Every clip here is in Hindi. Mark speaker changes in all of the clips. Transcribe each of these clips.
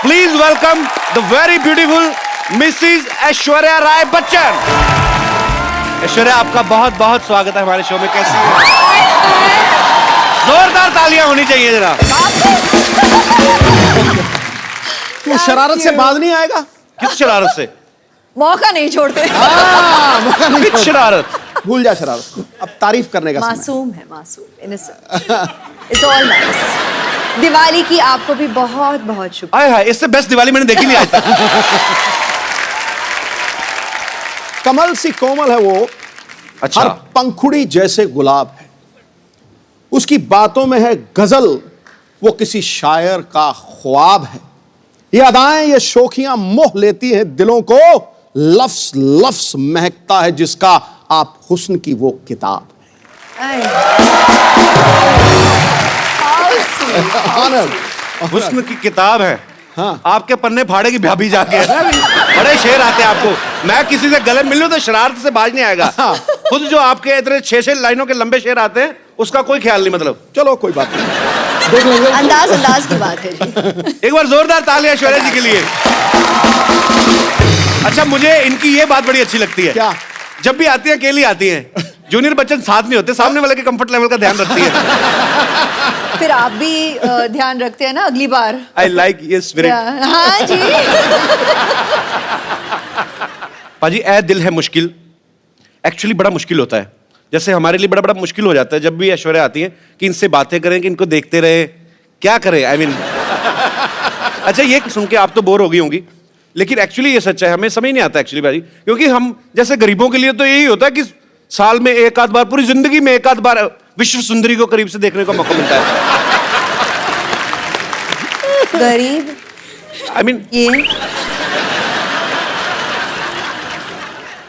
Speaker 1: Please welcome the very beautiful Mrs Aishwarya Rai Bachchan. Aishwarya, आपका बहुत बहुत स्वागत है हमारे शो में। कैसी है? जोरदार तालियां होनी चाहिए जरा।
Speaker 2: वो शरारत से बाज नहीं आएगा?
Speaker 1: किस शरारत से?
Speaker 3: मौका नहीं छोड़ते।
Speaker 2: मौका नहीं
Speaker 1: किस शरारत?
Speaker 2: भूल जा शरारत, अब तारीफ करने का समय।
Speaker 3: मासूम है, मासूम, innocent. It's all nice. Diwali की आपको भी बहुत बहुत शुक्रिया।
Speaker 1: आए हाय, इससे बेस्ट दिवाली मैंने देखी नहीं आज तक।
Speaker 2: कमल सी कोमल है वो,
Speaker 1: अच्छा।
Speaker 2: हर पंखुड़ी जैसे गुलाब है, उसकी बातों में है गजल, वो किसी शायर का ख्वाब है। ये अदाएं, ये शोखियां मोह लेती हैं दिलों को, लफ्स लफ्स महकता है जिसका आप हुस्न की वो किताब है।
Speaker 1: हुस्न की किताब है।
Speaker 2: हाँ।
Speaker 1: आपके पन्ने फाड़े की भाभी जाके बड़े शेर आते हैं आपको। मैं किसी से गले मिल लूं तो शरारत से बाज नहीं आएगा। खुद जो आपके इतने 6-6 लाइनों के लंबे शेर आते हैं उसका कोई ख्याल नहीं। मतलब
Speaker 2: चलो कोई बात नहीं, देख लेंगे।
Speaker 3: अंदाज की बात है जी।
Speaker 1: एक बार जोरदार तालियां ऐश्वर्या जी के लिए। अच्छा, मुझे इनकी ये बात बड़ी अच्छी लगती है।
Speaker 2: क्या?
Speaker 1: जब भी आती हैं अकेली आती हैं, जूनियर बच्चन साथ नहीं होते, सामने वाले के कंफर्ट लेवल का ध्यान रखती है।
Speaker 3: फिर आप भी ध्यान रखते हैं ना अगली बार।
Speaker 1: आई लाइक ये स्पिरिट।
Speaker 3: हाँ जी।
Speaker 1: पाजी, ए दिल है मुश्किल एक्चुअली बड़ा मुश्किल होता है। जैसे हमारे लिए बड़ा बड़ा मुश्किल हो जाता है जब भी ऐश्वर्या आती है कि इनसे बातें करें, कि इनको देखते रहे, क्या करें। आई मीन अच्छा, ये सुन के आप तो बोर हो गई होंगी, लेकिन एक्चुअली ये सच है, हमें समझ नहीं आता एक्चुअली भाई। क्योंकि हम जैसे गरीबों के लिए तो यही होता है कि साल में एक आध बार, पूरी जिंदगी में एक आध बार विश्व सुंदरी को करीब से देखने का मौका मिलता है।
Speaker 3: गरीब,
Speaker 1: आई मीन
Speaker 3: ये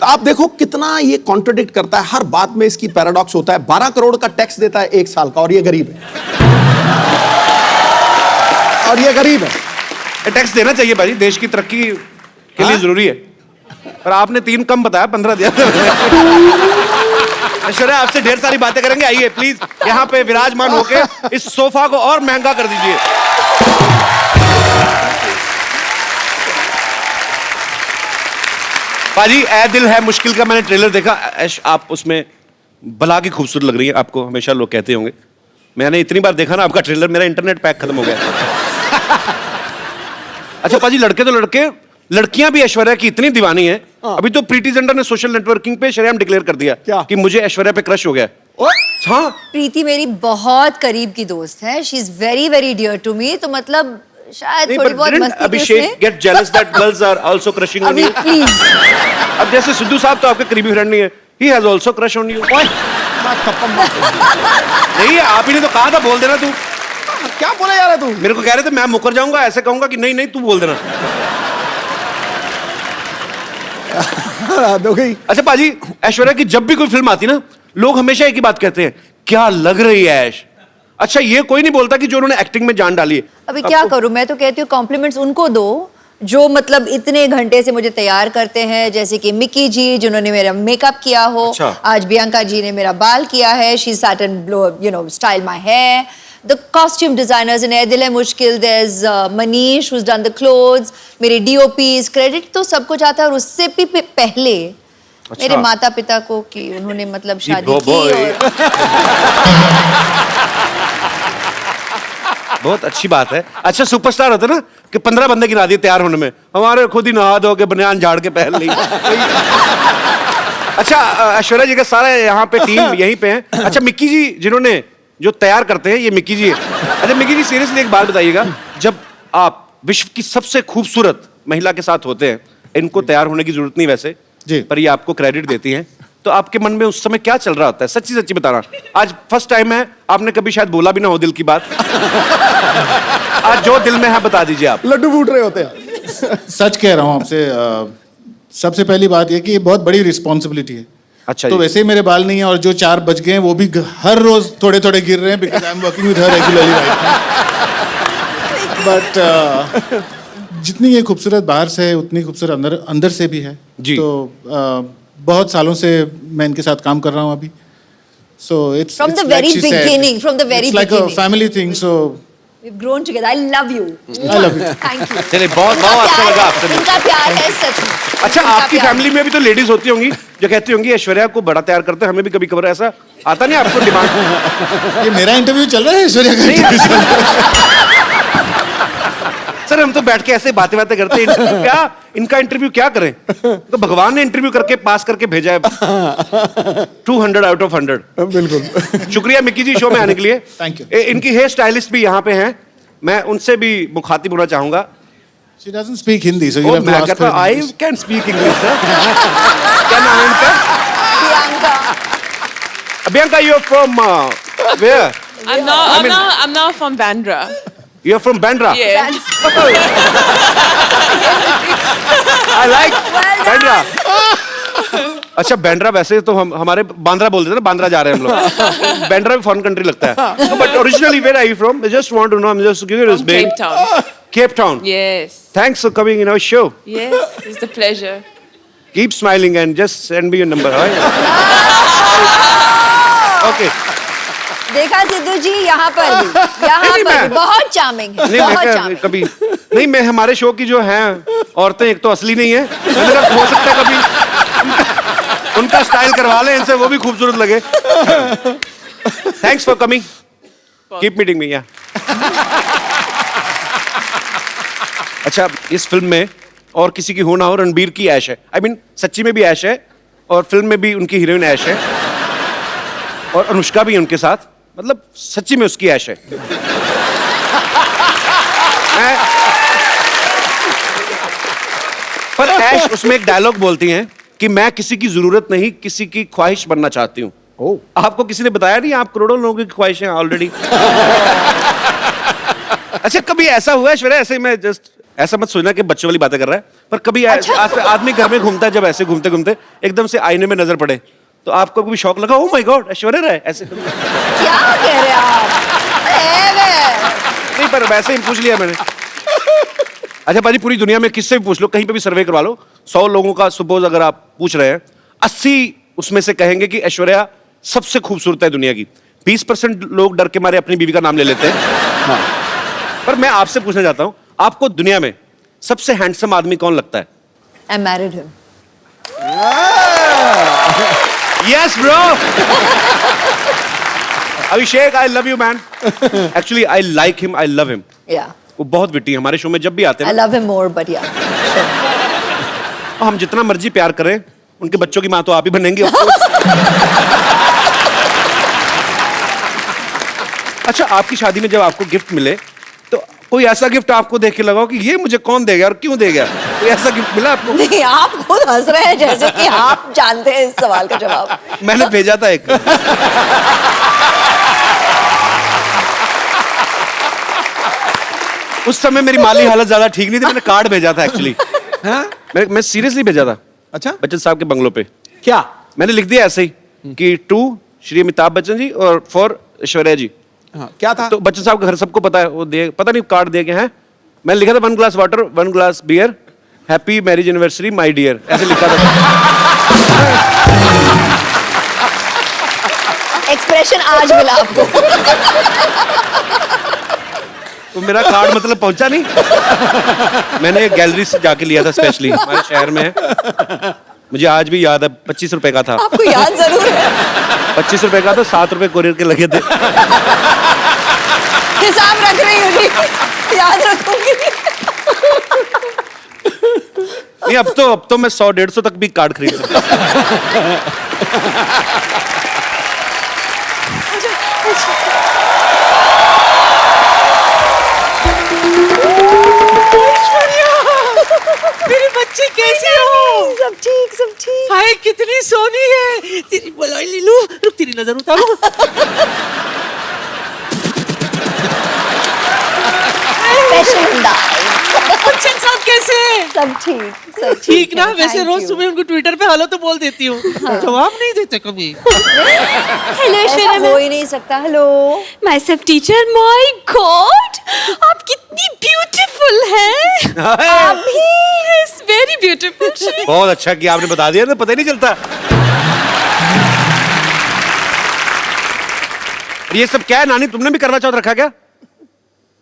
Speaker 2: आप देखो कितना ये कॉन्ट्रडिक्ट करता है, हर बात में इसकी पैराडॉक्स होता है। 12 करोड़ का टैक्स देता है 1 साल का, और ये गरीब है। और ये गरीब है।
Speaker 1: टैक्स देना चाहिए भाई, देश की तरक्की के लिए जरूरी है। पर आपने 3 कम बताया, 15 दिया। ऐश्वर्या, आपसे ढेर सारी बातें करेंगे। आइए प्लीज यहाँ पे विराजमान होके इस सोफा को और महंगा कर दीजिए। पाजी, ए दिल है मुश्किल का मैंने ट्रेलर देखा। ऐश, आप उसमें बला की खूबसूरत लग रही है। आपको हमेशा लोग कहते होंगे। मैंने इतनी बार देखा ना आपका ट्रेलर, मेरा इंटरनेट पैक खत्म हो गया। अच्छा पाजी, लड़के तो लड़के, लड़कियां भी ऐश्वर्या की इतनी दीवानी है। अभी तो प्रीति जिंटा ने सोशल नेटवर्किंग पे शरेआम डिक्लेयर कर दिया
Speaker 2: क्या?
Speaker 1: कि मुझे ऐश्वर्या पे क्रश हो गया। हाँ,
Speaker 3: प्रीति मेरी बहुत करीब की दोस्त है। She is very very dear to me. तो मतलब शायद थोड़ी बहुत मस्ती
Speaker 1: Abhishek get jealous that girls are also crushing on you.
Speaker 3: Please.
Speaker 1: अब जैसे सिद्धू साहब तो आपके करीबी फ्रेंड नहीं है, he has also crush on you. नहीं, आप ही ने तो कहा था बोल देना। तू
Speaker 2: क्या बोले जा रहा है तू?
Speaker 1: मेरे को कह रहे थे मैं मुकर जाऊंगा, ऐसे कहूंगा कि नहीं नहीं तू बोल देना।
Speaker 2: दो गई।
Speaker 1: अच्छा पाजी, ऐश्वर्या की जब भी कोई फिल्म आती ना, लोग हमेशा एक ही बात कहते हैं, क्या लग रही है ऐश। अच्छा, ये कोई नहीं बोलता कि जो उन्होंने एक्टिंग में जान डाली है।
Speaker 3: अभी क्या करूं, मैं तो कहती हूँ कॉम्प्लीमेंट्स उनको दो जो मतलब इतने घंटे से मुझे तैयार करते हैं। जैसे कि मिकी जी जिन्होंने मेरा मेकअप किया हो।
Speaker 1: अच्छा।
Speaker 3: आज बियांका जी ने मेरा बाल किया है। She sat and you know style my hair. The costume designers in Ae Dil Hai मुश्किल, there's Manish who's done the clothes, मेरे DOPs, credit तो सबको जाता है। और उससे भी पहले मेरे माता पिता को कि उन्होंने मतलब शादी की। और
Speaker 1: बहुत अच्छी बात है। अच्छा, सुपरस्टार होते ना कि 15 बंदे गिना दिए तैयार होने में, हमारे खुद ही नहा धो के बनियान झाड़ के पहन ली। अच्छा, ऐश्वर्या जी का सारा यहाँ पे टीम यहीं पे है। अच्छा, मिक्की जी जिन्होंने जो तैयार करते हैं, ये मिक्की जी है। अच्छा मिक्की जी, सीरियसली एक बात बताइएगा, जब आप विश्व की सबसे खूबसूरत महिला के साथ होते हैं, इनको तैयार होने की जरूरत नहीं वैसे
Speaker 2: जी,
Speaker 1: पर ये आपको क्रेडिट देती हैं, तो आपके मन में उस समय क्या चल रहा होता है? सच्ची सच्ची बताना। आज फर्स्ट टाइम है, आपने कभी शायद बोला भी ना हो दिल की बात। आज जो दिल में है बता दीजिए आप।
Speaker 2: लड्डू फूट रहे होते हैं।
Speaker 4: सच कह रहा हूँ आपसे। सबसे पहली बात यह कि ये बहुत बड़ी रिस्पॉन्सिबिलिटी है।
Speaker 1: अच्छा
Speaker 4: तो वैसे ही मेरे बाल नहीं है, और जो 4 बज गए हैं वो भी हर रोज थोड़े थोड़े गिर रहे हैं, because I am working with her regularly right. But जितनी ये खूबसूरत बाहर से है उतनी खूबसूरत अंदर से भी है
Speaker 1: जी।
Speaker 4: तो बहुत सालों से मैं इनके साथ काम कर रहा हूँ अभी। So it's
Speaker 3: From the very beginning, from the very
Speaker 4: like a
Speaker 3: beginning.
Speaker 4: Family thing. So
Speaker 3: We've grown together. I love you.
Speaker 4: I love you.
Speaker 3: Thank you.
Speaker 1: चलिए बहुत बहुत अच्छा लगा आपसे मिलकर।
Speaker 3: इनका प्यार है सच में।
Speaker 1: अच्छा
Speaker 3: इनका
Speaker 1: आपकी
Speaker 3: प्यार।
Speaker 1: फैमिली में भी तो लेडीज होती होंगी जो कहती होंगी ऐश्वर्या को बड़ा तैयार करते हैं, हमें भी कभी कभार ऐसा आता नहीं आपको डिमांड?
Speaker 4: ये मेरा इंटरव्यू चल रहा है ऐश्वर्या का interview चल रहा है?
Speaker 1: सर हम तो बैठ के ऐसे बातें करते हैं, इनका इंटरव्यू क्या करें? तो भगवान ने इंटरव्यू करके पास करके भेजा है 200 आउट ऑफ 100।
Speaker 2: बिल्कुल।
Speaker 1: शुक्रिया मिक्की जी शो में आने के लिए।
Speaker 4: Thank you.
Speaker 1: इनकी हेयर स्टाइलिस्ट भी यहाँ पे हैं, मैं उनसे भी मुखातिब होना चाहूंगा।
Speaker 4: She doesn't speak Hindi, so you'll have to
Speaker 1: मैं
Speaker 4: ask
Speaker 1: कहता
Speaker 4: her
Speaker 1: हूँ
Speaker 4: in
Speaker 1: I
Speaker 4: English.
Speaker 1: Can speak English sir. क्या नाम है इनका?
Speaker 3: Priyanka.
Speaker 1: Bianca, you're from where?
Speaker 5: I'm not from Bandra.
Speaker 1: You're from Bandra.
Speaker 5: Yeah.
Speaker 1: I like
Speaker 3: Well done.
Speaker 1: Bandra. अच्छा बैंड्रा वैसे तो हम हमारे बांद्रा बोलते थे ना, बांद्रा जा रहे हैं हम लोग। बैंड्रा भी फॉरेन कंट्री लगता है। But originally where are you from? I just want to know. I'm just curious,
Speaker 5: From
Speaker 1: babe.
Speaker 5: Cape Town.
Speaker 1: Cape Town.
Speaker 5: Yes.
Speaker 1: Thanks for coming in our show.
Speaker 5: Yes. It's a pleasure.
Speaker 1: Keep smiling and just send me your number. Right? Okay.
Speaker 3: देखा सिद्धू जी यहाँ पर भी
Speaker 1: नहीं, मैं-
Speaker 3: बहुत चार्मिंग है,
Speaker 1: नहीं
Speaker 3: बहुत
Speaker 1: मैं
Speaker 3: charming।
Speaker 1: कभी नहीं, मैं हमारे शो की जो हैं औरतें एक तो असली नहीं है, मैंने कहा हो सकता है कभी उनका स्टाइल करवा लें इनसे, वो भी खूबसूरत लगे। Thanks for coming, keep meeting me. अच्छा इस फिल्म में और किसी की हो ना हो, रणबीर की ऐश है। I mean, सच्ची में भी ऐश है और फिल्म में भी उनकी हीरोइन ऐश है और अनुष्का भी उनके साथ, मतलब सच्ची में उसकी ऐश है। पर ऐश उसमें एक डायलॉग बोलती हैं कि मैं किसी की जरूरत नहीं, किसी की ख्वाहिश बनना चाहती हूँ। आपको किसी ने बताया नहीं आप करोड़ों लोगों की ख्वाहिश हैं ऑलरेडी? अच्छा कभी ऐसा हुआ है ऐश्वर्या, ऐसे मैं जस्ट ऐसा मत सोचना कि बच्चों वाली बातें कर रहा है, पर कभी आदमी घर में घूमता है, जब ऐसे घूमते घूमते एकदम से आईने में नजर पड़े तो आपको कभी शौक लगा, oh my God Aishwarya Rai ऐसे?
Speaker 3: क्या कह रहे हैं आप?
Speaker 1: नहीं पर वैसे ही पूछ लिया मैंने। अच्छा पाजी पूरी दुनिया में किससे भी पूछ लो, कहीं पे भी सर्वे करवा लो, 100 लोगों का सपोज अगर आप पूछ रहे हैं, 80 उसमें से कहेंगे कि ऐश्वर्या सबसे खूबसूरत है दुनिया की। 20% लोग डर के मारे अपनी बीवी का नाम ले लेते हैं। हाँ। पर मैं आपसे पूछना चाहता हूं, आपको दुनिया में सबसे हैंडसम आदमी कौन लगता है?
Speaker 3: I married him.
Speaker 1: Yes bro. Abhishek I love you man. Actually I like him, I love him.
Speaker 3: Yeah.
Speaker 1: वो बहुत विटी है, हमारे शो में जब भी आते
Speaker 3: I
Speaker 1: हैं
Speaker 3: love him more, but yeah.
Speaker 1: हम जितना मर्जी प्यार करें, उनके बच्चों की माँ तो आप ही बनेंगे of course। अच्छा आपकी शादी में जब आपको गिफ्ट मिले तो कोई ऐसा गिफ्ट आपको देख के लगाओ कि ये मुझे कौन देगा और क्यों देगा? कोई ऐसा गिफ्ट मिला आपको?
Speaker 3: नहीं आप खुद हंस रहे हैं जैसे कि आप जानते हैं इस सवाल का जवाब।
Speaker 1: मैंने भेजा था एक। उस समय मेरी माली हालत ज्यादा ठीक नहीं थी, मैंने कार्ड भेजा था एक्चुअली। मैं सीरियसली भेजा था
Speaker 2: अच्छा
Speaker 1: बच्चन साहब के बंगलों पे।
Speaker 2: क्या?
Speaker 1: मैंने लिख दिया ऐसे ही कि टू श्री अमिताभ बच्चन जी और फॉर ऐश्वर्या जी।
Speaker 2: हाँ, क्या था?
Speaker 1: तो बच्चन साहब का घर सबको पता है, वो दे पता नहीं कार्ड दे के हैं। मैंने लिखा था 1 glass water 1 glass beer happy marriage anniversary my dear, ऐसे लिखा था।
Speaker 3: एक्सप्रेशन आज मिला आपको।
Speaker 1: तो मेरा कार्ड मतलब पहुंचा नहीं। मैंने एक गैलरी से जाके लिया था स्पेशली, हमारे शहर में है, मुझे आज भी याद है। 25 रुपए का था।
Speaker 3: आपको याद जरूर है।
Speaker 1: 25 रुपए का था, 7 रुपए कोरियर के लगे थे।
Speaker 3: हिसाब रख रही हूँ जी, याद रखूंगी।
Speaker 1: नहीं अब तो मैं 100-150 तक भी कार्ड खरीद सकता हूं।
Speaker 5: मेरी बच्ची कैसी हो?
Speaker 3: सब ठीक सब ठीक।
Speaker 5: हाय कितनी सोनी है तेरी बलाई लीलू, रुक तेरी नजर उतारू।
Speaker 3: स्पेशल अंदाज।
Speaker 5: बच्चन साहब कैसे हैं?
Speaker 3: सब ठीक सब
Speaker 5: ठीक ना?
Speaker 3: है,
Speaker 5: वैसे
Speaker 3: thank
Speaker 5: रोज
Speaker 3: you।
Speaker 5: सुबह उनको ट्विटर पे हेलो तो बोल देती हूँ, जवाब नहीं देते कभी।
Speaker 6: हेलो
Speaker 3: ऐसा
Speaker 6: ऐश्वर्या
Speaker 3: हो ही नहीं सकता। Hello
Speaker 6: my self teacher, my God आप कितनी ब्यूटीफुल हैं। आप भी यस वेरी ब्यूटीफुल।
Speaker 1: बहुत अच्छा कि आपने बता दिया, तो पता ही नहीं चलता। ये सब क्या है नानी, तुमने भी करवा चौथ रखा क्या?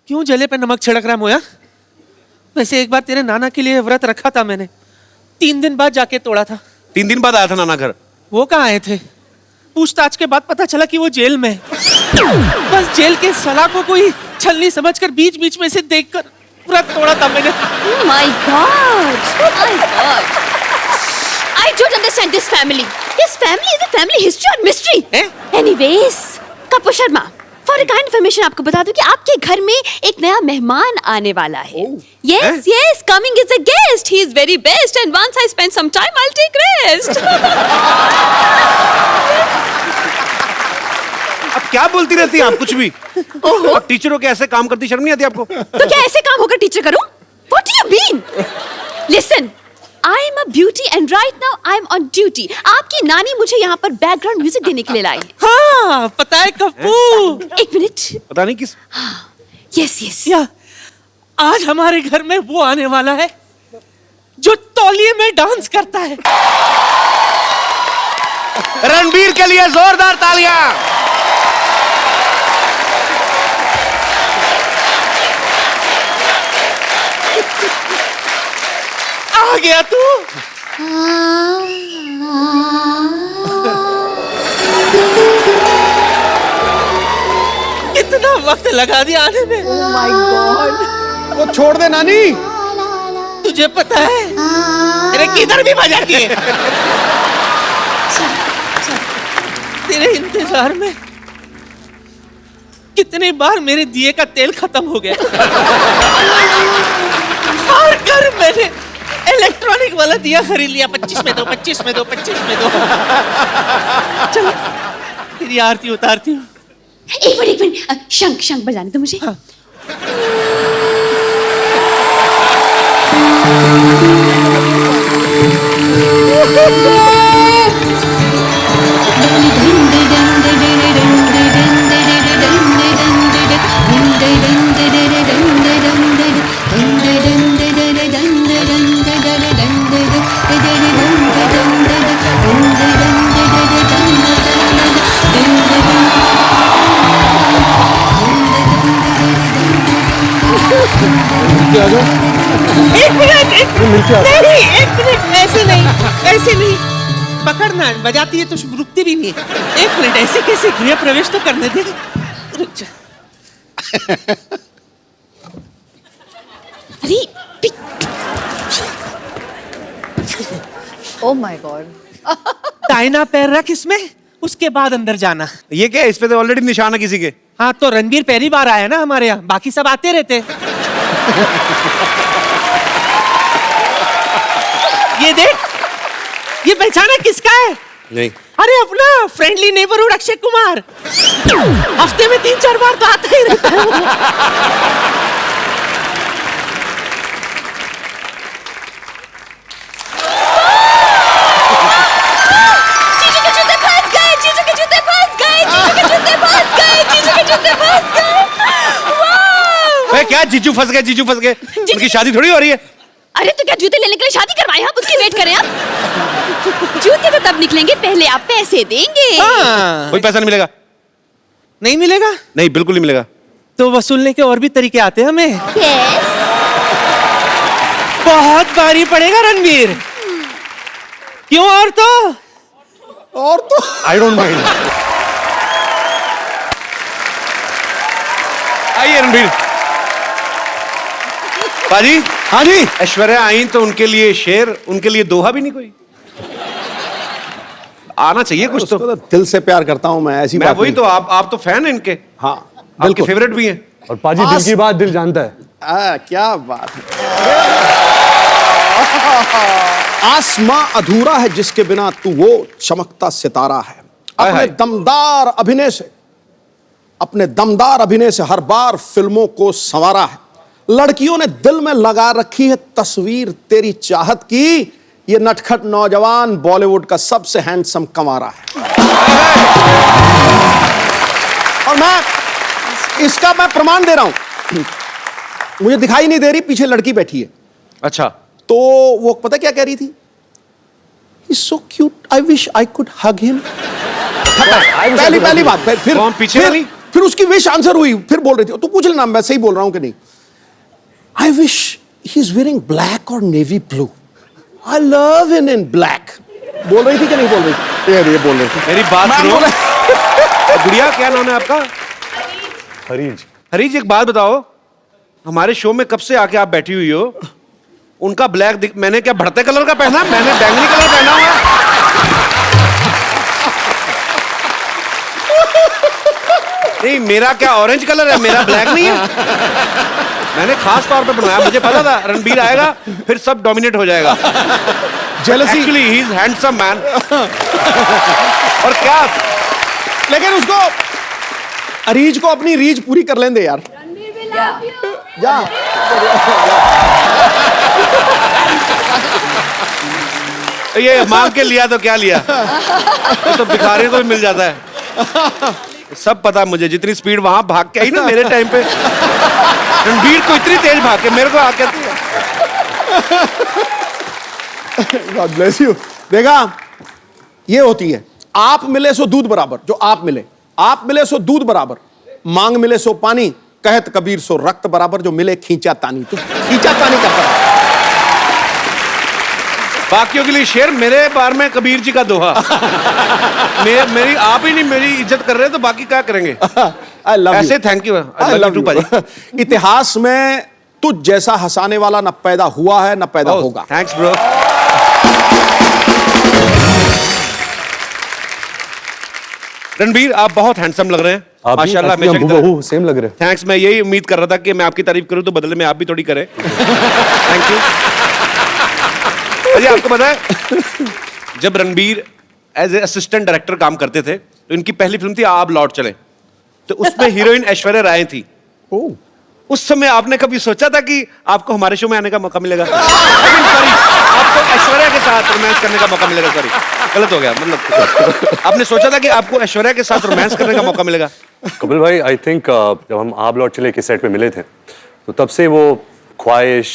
Speaker 5: क्यों जले पे नमक छिड़क रहा है मोया? वैसे एक बार तेरे नाना के लिए व्रत रखा था मैंने, 3 दिन बाद जाके तोड़ा था।
Speaker 1: 3 दिन बाद आया था नाना घर।
Speaker 5: वो कहाँ आए थे? पूछताछ के बाद पता चला कि वो जेल में है। बस जेल के सलाखों को ही छलनी समझकर बीच बीच में से देखकर व्रत तोड़ा था मैंने।
Speaker 6: Oh my God! Oh my God! I don't understand this family. This family is a family history or mystery.
Speaker 5: Eh?
Speaker 6: Anyways, Kapoor Sharma, for a kind information आपको बता दूं कि आपके घर में एक नया मेहमान आने वाला है। Yes, yes, coming is a guest. He is very best, and once I spend some time, I'll take rest.
Speaker 1: अब क्या बोलती रहती है आप कुछ भी? अब टीचरों के ऐसे काम करती शर्म नहीं आती आपको?
Speaker 6: तो क्या ऐसे काम होकर टीचर करूं? What do you mean? Listen, I am a beauty and right now I am on duty. आपकी नानी मुझे यहाँ पर बैकग्राउंड म्यूजिक देने के लिए लाई।
Speaker 5: हाँ, पता है कपूर।
Speaker 6: एक मिनट।
Speaker 1: पता नहीं किस।
Speaker 6: Yes, yes.
Speaker 5: या आज हमारे घर में वो आने वाला है जो तौलिए में डांस करता है।
Speaker 1: रणबीर के लिए जोरदार तालियां।
Speaker 5: आ गया तू। कितना वक्त लगा दिया आने में।
Speaker 3: Oh my God!
Speaker 2: वो छोड़ दे नानी।
Speaker 5: तुझे पता है तेरे किधर भी मजा किए। तेरे इंतजार में कितने बार मेरे दिए का तेल खत्म हो गया। और कर मैंने इलेक्ट्रॉनिक वाला दिया खरीद लिया। 25 में दो, 25 में दो, 25 में दो। चल तेरी आरती उतारती हूँ।
Speaker 6: एक मिनट, शंख शंख बजाने दो मुझे।
Speaker 5: हाँ। एक मिनट नहीं, एक मिनट ऐसे नहीं पकड़ना। बजाती है तो रुकती भी नहीं है। एक मिनट, ऐसे कैसे? गृह प्रवेश तो करने दे। रुक जा।
Speaker 6: अरे
Speaker 3: Oh my God!
Speaker 5: दाहिना पैर रख इसमें, उसके बाद अंदर जाना।
Speaker 1: ये क्या है? इस पे तो ऑलरेडी निशान है किसी के।
Speaker 5: हाँ, तो रणबीर पहली बार आया ना हमारे यहाँ, बाकी सब आते रहते। ये देख, ये पहचाना किसका है?
Speaker 1: नहीं।
Speaker 5: अरे अपना फ्रेंडली नेबरहुड अक्षय कुमार। हफ्ते में 3-4 बार तो आता ही रहता है।
Speaker 1: क्या जीजू फंस गए? जीजू फंस गए? उनकी शादी थोड़ी हो रही है।
Speaker 6: अरे तो क्या जूते लेने के लिए शादी करवाए आप? उसकी वेट करें आप। जूते तो तब निकलेंगे, पहले आप पैसे देंगे।
Speaker 5: हाँ।
Speaker 1: कोई पैसा नहीं मिलेगा।
Speaker 5: नहीं मिलेगा?
Speaker 1: नहीं, बिल्कुल नहीं मिलेगा।
Speaker 5: तो वसूलने के और भी तरीके आते हैं हमें।
Speaker 6: Yes.
Speaker 5: बहुत भारी पड़ेगा रणबीर। क्यों? और तो
Speaker 1: आई डोंट माइंड। आइए रणबीर। पाजी।
Speaker 2: हाँ जी।
Speaker 1: ऐश्वर्या आई तो उनके लिए शेर, उनके लिए दोहा भी नहीं कोई? आना चाहिए कुछ तो।
Speaker 2: उसको तो दिल से प्यार करता हूं मैं, ऐसी
Speaker 1: मैं
Speaker 2: बात
Speaker 1: वही
Speaker 2: नहीं।
Speaker 1: तो, आप तो फैन हैं इनके।
Speaker 2: हाँ
Speaker 1: आपके
Speaker 2: बिल्कुल।
Speaker 1: फेवरेट भी हैं।
Speaker 7: और पाजी दिल की बात दिल जानता है।
Speaker 2: क्या बात है। आसमां अधूरा है जिसके बिना तू वो चमकता सितारा है। अपने दमदार अभिनय से हर बार फिल्मों को संवारा है। लड़कियों ने दिल में लगा रखी है तस्वीर तेरी चाहत की। ये नटखट नौजवान बॉलीवुड का सबसे हैंडसम कंवारा है। और इसका मैं प्रमाण दे रहा हूं। मुझे दिखाई नहीं दे रही, पीछे लड़की बैठी है।
Speaker 1: अच्छा।
Speaker 2: तो वो पता क्या कह रही थी? He's so cute, I wish I could hug him। पहली बात। फिर
Speaker 1: पीछे वाली?
Speaker 2: फिर उसकी विश आंसर हुई, फिर बोल रही थी तू पूछ लेना मैं सही बोल रहा हूं कि नहीं. I wish he is wearing black और navy blue. I love him in black. बोल रही थी कि नहीं बोल रही थी? ये बोल रही थी.
Speaker 1: मेरी बात
Speaker 2: मैं
Speaker 1: सुनो.
Speaker 2: बोला-
Speaker 1: गुड़िया, क्या नाम है आपका?
Speaker 7: हरीज
Speaker 1: हरीज, एक बात बताओ, हमारे शो में कब से आके आप बैठी हुई हो? उनका ब्लैक मैंने क्या बढ़ते कलर का पहना? मैंने बैंगनी कलर पहना हुआ है. नहीं, मेरा क्या ऑरेंज कलर है, मेरा ब्लैक नहीं है. मैंने खास तौर पे बनाया, मुझे पता था रणबीर आएगा फिर सब डोमिनेट हो जाएगा.
Speaker 2: Jealousy.
Speaker 1: Actually he is handsome man. और क्या,
Speaker 2: लेकिन उसको अरीज को अपनी रीच पूरी कर लेंदे यार. जा.
Speaker 1: ये मांग के लिया तो क्या लिया, ये तो भिखारी को भी मिल जाता है. सब पता मुझे, जितनी स्पीड वहां भाग के आई ना मेरे टाइम पे, रणबीर को इतनी तेज भाग के मेरे को आके.
Speaker 2: God bless you. देखा, ये होती है आप मिले सो दूध बराबर. जो आप मिले सो दूध बराबर, मांग मिले सो पानी, कहत कबीर सो रक्त बराबर, जो मिले खींचा तानी. तो खींचा तानी करता है.
Speaker 1: बाकियों के लिए शेर, मेरे बार में कबीर जी का दोहा. मेरी आप ही नहीं मेरी इज्जत कर रहे तो बाकी क्या करेंगे.
Speaker 2: आई लव
Speaker 1: ऐसे thank you.
Speaker 2: I love you. इतिहास में तुझ जैसा हंसाने वाला न पैदा हुआ है न पैदा होगा.
Speaker 1: Thanks bro. रणबीर, आप बहुत हैंडसम लग रहे हैं माशाल्लाह.
Speaker 7: बहू सेम लग रहे हैं.
Speaker 1: थैंक्स. मैं यही उम्मीद कर रहा था कि मैं आपकी तारीफ करूं तो बदले में आप भी थोड़ी करें. Thank you. अजय, आपको पता है जब Ranbir as a assistant director काम करते थे तो इनकी पहली फिल्म थी आप लौट चले, तो उसमें हीरोइन ऐश्वर्या राय थी. उस समय आपने कभी सोचा था कि आपको हमारे शो में आने का मौका मिलेगा? सॉरी, आपको ऐश्वर्या के साथ रोमांस करने का मौका मिलेगा. सॉरी, गलत हो गया. मतलब आपने सोचा था कि आपको ऐश्वर्या के साथ रोमांस करने का मौका मिलेगा?
Speaker 7: कपिल भाई, आई थिंक जब हम आप लौट चले के सेट पे मिले थे तो तब से वो ख्वाहिश,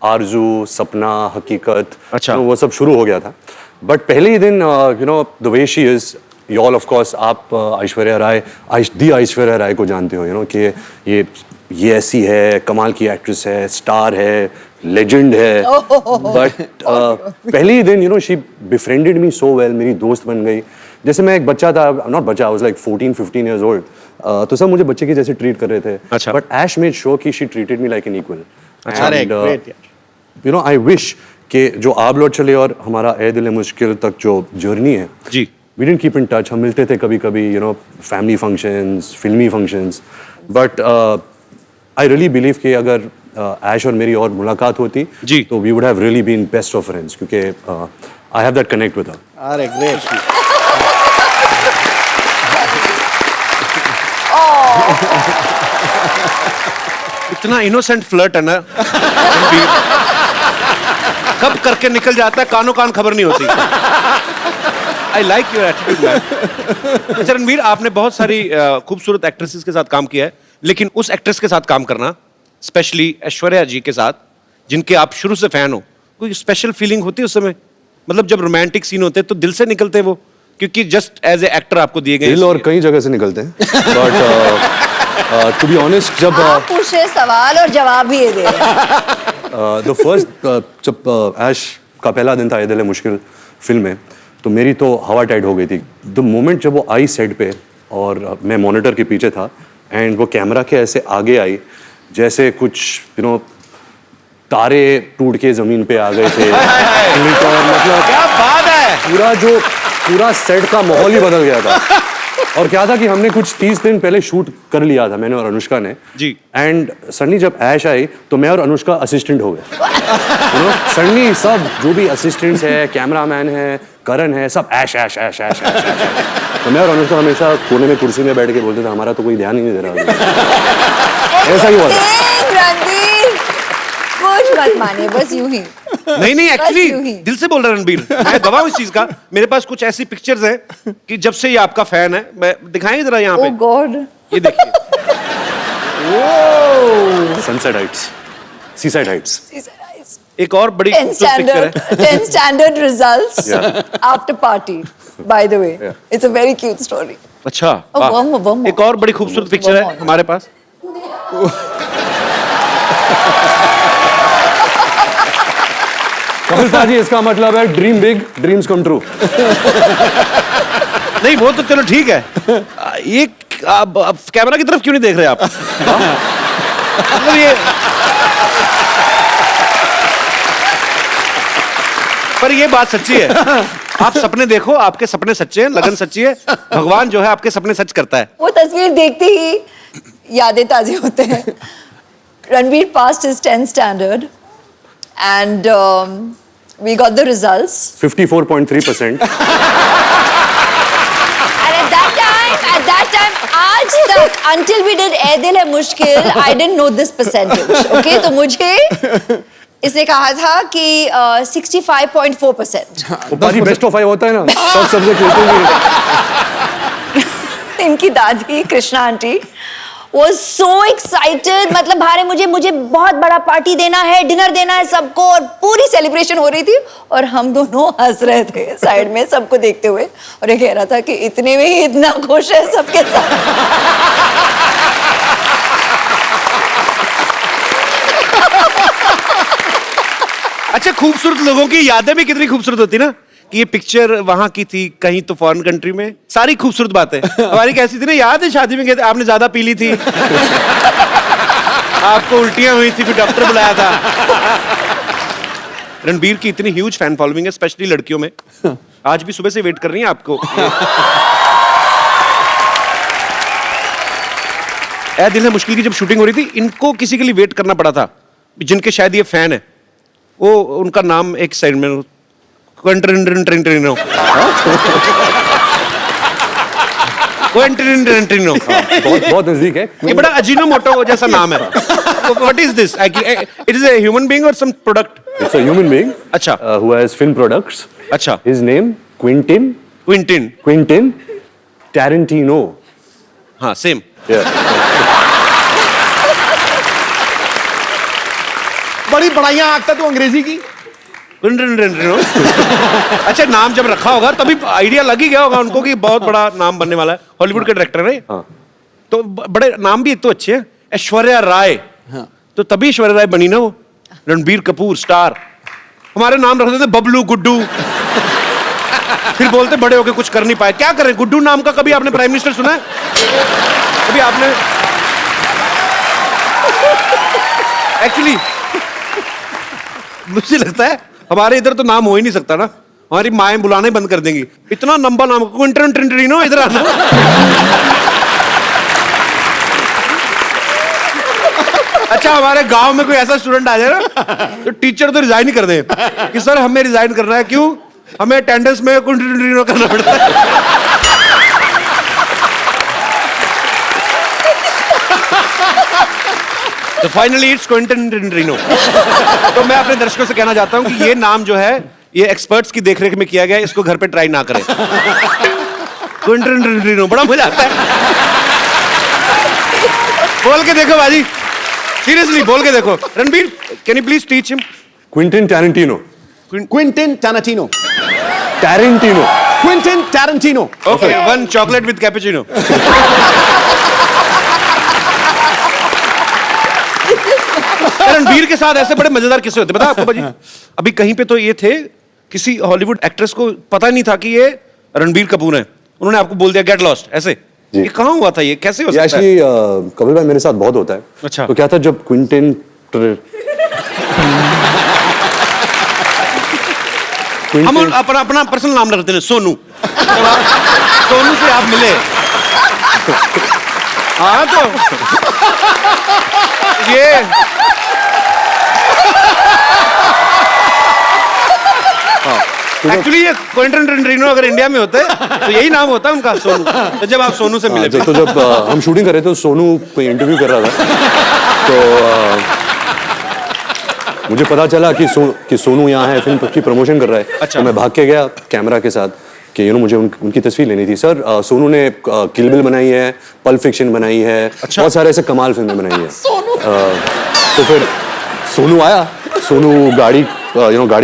Speaker 7: आरजू, सपना, हकीकत,
Speaker 1: अच्छा,
Speaker 7: वो सब शुरू हो गया था. बट पहले ही दिन you know the way she is, you all of course आप ऐश्वर्या राय, दी ऐश्वर्या राय को जानते हो, यू नो कि ये ऐसी है, कमाल की एक्ट्रेस है, स्टार है, लेजेंड है. बट पहले ही दिन you know she befriended me so well. मेरी दोस्त बन गई. जैसे मैं एक बच्चा था, नॉट बच्चा, I was like 14-15 years old. तो सब मुझे बच्चे के जैसे ट्रीट कर रहे थे.
Speaker 1: अच्छा.
Speaker 7: बट ऐश मेड श्योर कि she treated me like an equal.
Speaker 2: अरे ग्रेट यार.
Speaker 7: यू नो आई विश कि जो आप लौट चले और हमारा ए दिल मुश्किल तक जो जर्नी है
Speaker 1: जी,
Speaker 7: we didn't keep in touch. हम मिलते थे कभी कभी, यू नो, फैमिली फंक्शंस, फिल्मी functions. But I really believe कि अगर ऐश और मेरी और मुलाकात होती
Speaker 1: जी,
Speaker 7: तो we would have really been best of friends, क्योंकि I have that connect with her.
Speaker 2: अरे ग्रेट.
Speaker 1: इतना इनोसेंट फ्लर्ट है ना रणबीर, कब करके निकल जाता है, कानों कान खबर नहीं होती. I like your attitude man. अच्छा रणबीर, आपने बहुत सारी खूबसूरत एक्ट्रेसेस के साथ काम किया है, लेकिन उस एक्ट्रेस के साथ काम करना, स्पेशली ऐश्वर्या जी के साथ, जिनके आप शुरू से फैन हो, कोई स्पेशल फीलिंग होती है उस समय? मतलब जब रोमांटिक सीन होते हैं तो दिल से निकलते हैं वो, क्योंकि जस्ट एज ए एक्टर आपको दिए गए
Speaker 7: दिल और कई जगह से निकलते हैं. बट टू बी ऑनेस्ट, जब
Speaker 3: आप पूछ रहे सवाल और जवाब भी ये दे रहे हैं.
Speaker 7: द फर्स्ट जब ऐश का पहला दिन था ये दिल है मुश्किल फिल्म में, तो मेरी तो हवा टाइट हो गई थी. द मोमेंट जब वो आई सेट पे और मैं मॉनिटर के पीछे था एंड वो कैमरा के ऐसे आगे आई, जैसे कुछ यू नो तारे टूट के जमीन पे आ गए थे. मतलब
Speaker 1: क्या बात है.
Speaker 7: पूरा सेट का माहौल ही बदल गया था. और क्या था कि हमने कुछ 30 दिन पहले शूट कर लिया था, मैंने और अनुष्का ने
Speaker 1: जी.
Speaker 7: एंड सडनली जब ऐश आई तो मैं और अनुष्का असिस्टेंट हो गए. यू नो, सडनली सब जो भी असिस्टेंट्स है, कैमरामैन है, करण है, सब ऐश ऐश ऐश ऐश ऐश. तो मैं और अनुष्का हमेशा कोने में कुर्सी में बैठ के बोलते थे हमारा तो कोई ध्यान ही नहीं दे रहा. ऐसा ही हुआ था.
Speaker 3: रणबीर, कुछ मत मानिए, बस यूं ही.
Speaker 1: नहीं
Speaker 3: यूं
Speaker 1: एक्चुअली
Speaker 3: ही.
Speaker 1: दिल से बोल रहा है रणबीर. मैं गवाह हूं इस चीज का. मेरे पास कुछ ऐसी पिक्चर्स हैं कि जब से ये आपका फैन है, मैं दिखाएंगे जरा यहाँ
Speaker 3: ओह
Speaker 1: पे.
Speaker 3: गॉड.
Speaker 1: ये देखिए.
Speaker 7: Sunset Heights, seaside Heights.
Speaker 1: एक और बड़ी
Speaker 3: 10
Speaker 1: खूबसूरत पिक्चर है.
Speaker 3: standard, 10 standard results
Speaker 7: Yeah.
Speaker 3: after party. By the way,
Speaker 7: Yeah.
Speaker 3: it's a very cute story.
Speaker 1: अच्छा
Speaker 3: Oh,
Speaker 1: वाह।
Speaker 3: one more, one more.
Speaker 1: एक और बड़ी खूबसूरत पिक्चर
Speaker 3: One
Speaker 1: है
Speaker 3: more.
Speaker 1: हमारे पास।
Speaker 7: कपिल पाजी इसका मतलब है dream big dreams come true.
Speaker 1: नहीं वो तो चलो ठीक है। ये आप कैमरा की तरफ क्यों नहीं देख रहे आप? मतलब ये पर ये बात सच्ची है। आप सपने देखो, आपके सपने सच्चे हैं, लगन सच्ची है, भगवान जो है आपके सपने सच करता है।
Speaker 3: वो तस्वीर देखते ही यादें ताज़ी होते हैं। Ranveer passed his 10th standard and we got the results.
Speaker 7: 54.3%।
Speaker 3: And at that time, आज तक until we did ए दिल है मुश्किल, I didn't know this percentage. Okay, तो मुझे इसने कहा था कि 65.4%.
Speaker 7: वो पाजी बेस्ट ऑफ 5 होता है ना, सब सबसे खेलते हैं।
Speaker 3: इनकी दादी Krishna aunty was so excited, मतलब भारे मुझे बहुत बड़ा पार्टी देना है, डिनर देना है सबको, और पूरी सेलिब्रेशन हो रही थी और हम दोनों हंस रहे थे साइड में सबको देखते हुए, और ये कह रहा था कि इतने में ही इतना खुश है सबके साथ।
Speaker 1: अच्छा खूबसूरत लोगों की यादें भी कितनी खूबसूरत होती ना, कि ये पिक्चर वहां की थी कहीं तो फॉरेन कंट्री में, सारी खूबसूरत बातें हमारी कैसी थी ना। याद है शादी में गए थे, आपने ज्यादा पी ली थी, आपको उल्टियां हुई थी, फिर डॉक्टर बुलाया था। रणबीर की इतनी ह्यूज फैन फॉलोइंग है, स्पेशली लड़कियों में। आज भी सुबह से वेट कर रही हैं आपको। ए दिल है मुश्किल की जब शूटिंग हो रही थी, इनको किसी के लिए वेट करना पड़ा था, जिनके शायद ये फैन है, वो उनका नाम एक साइड में क्वेंटिनो
Speaker 7: बहुत नजदीक है।
Speaker 1: ये बड़ा अजीनोमोटो जैसा नाम है। What is this? It is a human being or some product?
Speaker 7: It's a human being
Speaker 1: अच्छा
Speaker 7: who has film products।
Speaker 1: अच्छा
Speaker 7: His name Quentin
Speaker 1: Quentin.
Speaker 7: Tarantino।
Speaker 1: हाँ सेम।
Speaker 7: Yeah।
Speaker 2: बड़ी बड़ाइयां आंकता तू अंग्रेजी की।
Speaker 1: अच्छा नाम जब रखा होगा तभी आइडिया लग ही गया होगा उनको कि बहुत बड़ा नाम बनने वाला है। हॉलीवुड के डायरेक्टर है
Speaker 7: हाँ।
Speaker 1: तो बड़े नाम भी एक तो अच्छे हैं। ऐश्वर्या राय, तो तभी ऐश्वर्या राय बनी ना वो। रणबीर कपूर स्टार, हमारे नाम रख देते बबलू गुड्डू, फिर बोलते बड़े होके कुछ कर नहीं पाए। क्या करें, गुड्डू नाम का कभी आपने प्राइम मिनिस्टर सुना है? कभी आपने? एक्चुअली मुझे लगता है हमारे इधर तो नाम हो ही नहीं सकता ना, हमारी माएं बुलाना ही बंद कर देंगी। इतना लंबा नाम, क्विंटिनो, इधर आना। अच्छा हमारे गांव में कोई ऐसा स्टूडेंट आ जाए ना, तो टीचर तो रिजाइन ही कर दे कि सर हमें रिजाइन करना है। क्यों? हमें अटेंडेंस में क्विंटिनो करना पड़ता है। तो फाइनली इट्स क्विंटिनो। तो मैं अपने दर्शकों से कहना चाहता हूं कि ये नाम जो है ये एक्सपर्ट्स की देखरेख में किया गया है, इसको घर पे ट्राई ना करें। क्विंटिनो बड़ा मजा आता है। बोल के देखो बाजी, सीरियसली बोल के देखो। Ranbir can you please teach him?
Speaker 7: Quentin Tarantino।
Speaker 2: Quentin Tarantino.
Speaker 7: Tarantino।
Speaker 2: Quentin Tarantino.
Speaker 1: Okay, one chocolate with cappuccino. Ranbir के साथ ऐसे बड़े मजेदार किस्से होते, पता आपको बाजी? अभी कहीं पे तो ये थे, किसी हॉलीवुड एक्ट्रेस को पता नहीं था कि ये रणबीर कपूर है, उन्होंने आपको बोल दिया गेट लॉस्ट ऐसे। ये कहाँ हुआ था? ये कैसे हो सकता है?
Speaker 7: एक्चुअली कपिल भाई मेरे साथ बहुत होता है।
Speaker 1: अच्छा।
Speaker 7: तो क्या था जब क्विंटिन
Speaker 1: हम अपना पर्सनल नाम रखते हैं सोनू। सोनू से आप मिले? हाँ तो ये एक्चुअली ये क्विंटिनो अगर इंडिया में होते तो यही नाम होता उनका, सोनू। तो जब आप सोनू से मिले
Speaker 7: तो जब हम शूटिंग कर रहे थे तो सोनू कोई इंटरव्यू कर रहा था, तो मुझे पता चला कि सोनू यहाँ है, फिल्म की प्रमोशन कर रहा है।
Speaker 1: अच्छा।
Speaker 7: तो मैं भाग के गया कैमरा के साथ कि मुझे उनकी तस्वीर लेनी थी। सर सोनू ने किल बिल बनाई है, पल्प फिक्शन बनाई है,
Speaker 1: अच्छा।
Speaker 7: बहुत सारे ऐसे कमाल फिल्में बनाई है। तो फिर सोनू आया, सोनू गाड़ी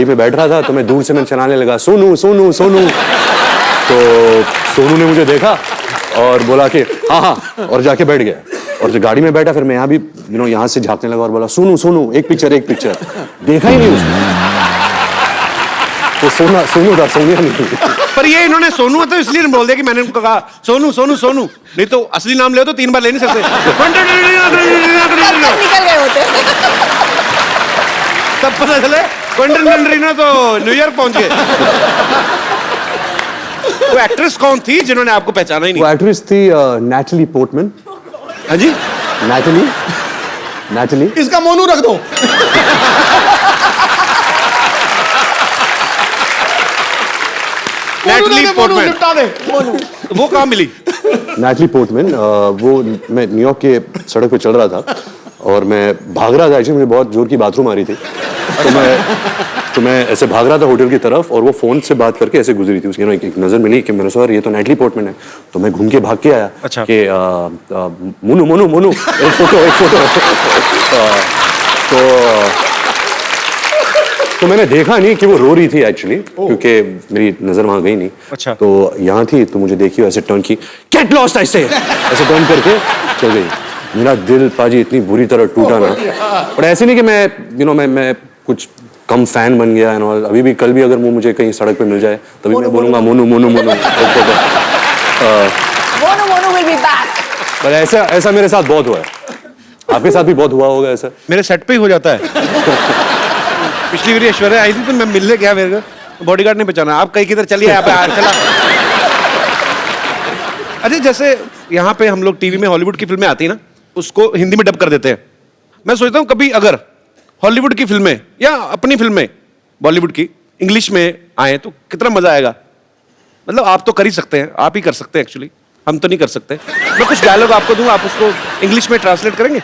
Speaker 7: में बैठ रहा था, तो मैं दूर से मैं चलाने लगा सोनू सोनू सोनू। तो सोनू ने मुझे देखा और बोला कि हाँ हाँ, और जाके बैठ गया। और जब गाड़ी में बैठा फिर मैं यहाँ भी यहाँ से झांकने लगा और बोला सोनू सोनू एक पिक्चर देखा ही नहीं उसने। तो सोनू था, सोनिया नहीं।
Speaker 1: पर ये इन्होंने सोनू है तो इसलिए बोल दिया कि मैंने उनको कहा सोनू सोनू सोनू, नहीं तो असली नाम ले तो 3 बार ले नहीं सकते।
Speaker 3: निकल गए होते।
Speaker 1: तब पता चले क्वेंटिन तो न्यूयॉर्क पहुंच गए। वो एक्ट्रेस कौन थी जिन्होंने आपको पहचाना ही
Speaker 7: वो
Speaker 1: नहीं?
Speaker 7: एक्ट्रेस थी नैटली पोर्टमैन।
Speaker 1: हाँ जी,
Speaker 7: नैटली।
Speaker 2: इसका मोनू रख दो।
Speaker 1: Natalie Portman.
Speaker 2: निपटा दे।
Speaker 1: वो कहाँ मिली?
Speaker 7: नैटली पोर्टमैन, वो मैं न्यूयॉर्क के सड़क पे चल रहा था और मैं भाग रहा था। एक्चुअली मुझे बहुत जोर की बाथरूम आ रही थी, तो मैं ऐसे भाग रहा था होटल की तरफ और वो फोन से बात करके ऐसे गुजरी थी। उसकी एक नजर मिली कि मैंने सोचा ये तो नैटली पोर्टमैन है, तो मैं घूम के भाग के आया।
Speaker 1: अच्छा।
Speaker 7: कि मोनू मोनू मोनू एक फोटो। तो मैंने देखा नहीं कि वो रो रही थी एक्चुअली, क्योंकि मेरी नजर वहां गई नहीं।
Speaker 1: अच्छा।
Speaker 7: तो यहाँ थी तो मुझे देखी ऐसे टर्न की, गेट लॉस्ट ऐसे टर्न करके चल गई। मेरा दिल पाजी इतनी बुरी तरह टूटा ना, पर ऐसे नहीं कि मैं कुछ कम फैन बन गया है। अभी भी कल भी अगर वो मुझे कहीं सड़क पे मिल जाए तभी मैं बोलूंगा Monu Monu Monu.
Speaker 3: Monu will be back.
Speaker 7: पर ऐसा मेरे साथ बहुत हुआ है, आपके साथ भी बहुत हुआ होगा ऐसा।
Speaker 1: मेरे सेट पे ही हो जाता है। पिछली बार ऐश्वर्या आई थी तो मैं मिलने गया, मेरे को बॉडीगार्ड ने पहचाना। आप कहीं किधर चलिए, यहाँ पे चला। अरे जैसे यहाँ पे हम लोग टीवी में हॉलीवुड की फिल्में आती है ना, उसको हिंदी में डब कर देते हैं। मैं सोचता हूँ कभी अगर हॉलीवुड की फिल्में या अपनी फिल्में बॉलीवुड की इंग्लिश में आए तो कितना मजा आएगा। मतलब आप तो कर ही सकते हैं, आप ही कर सकते हैं एक्चुअली, हम तो नहीं कर सकते। मैं कुछ डायलॉग आपको दूं, आप उसको इंग्लिश में ट्रांसलेट करेंगे,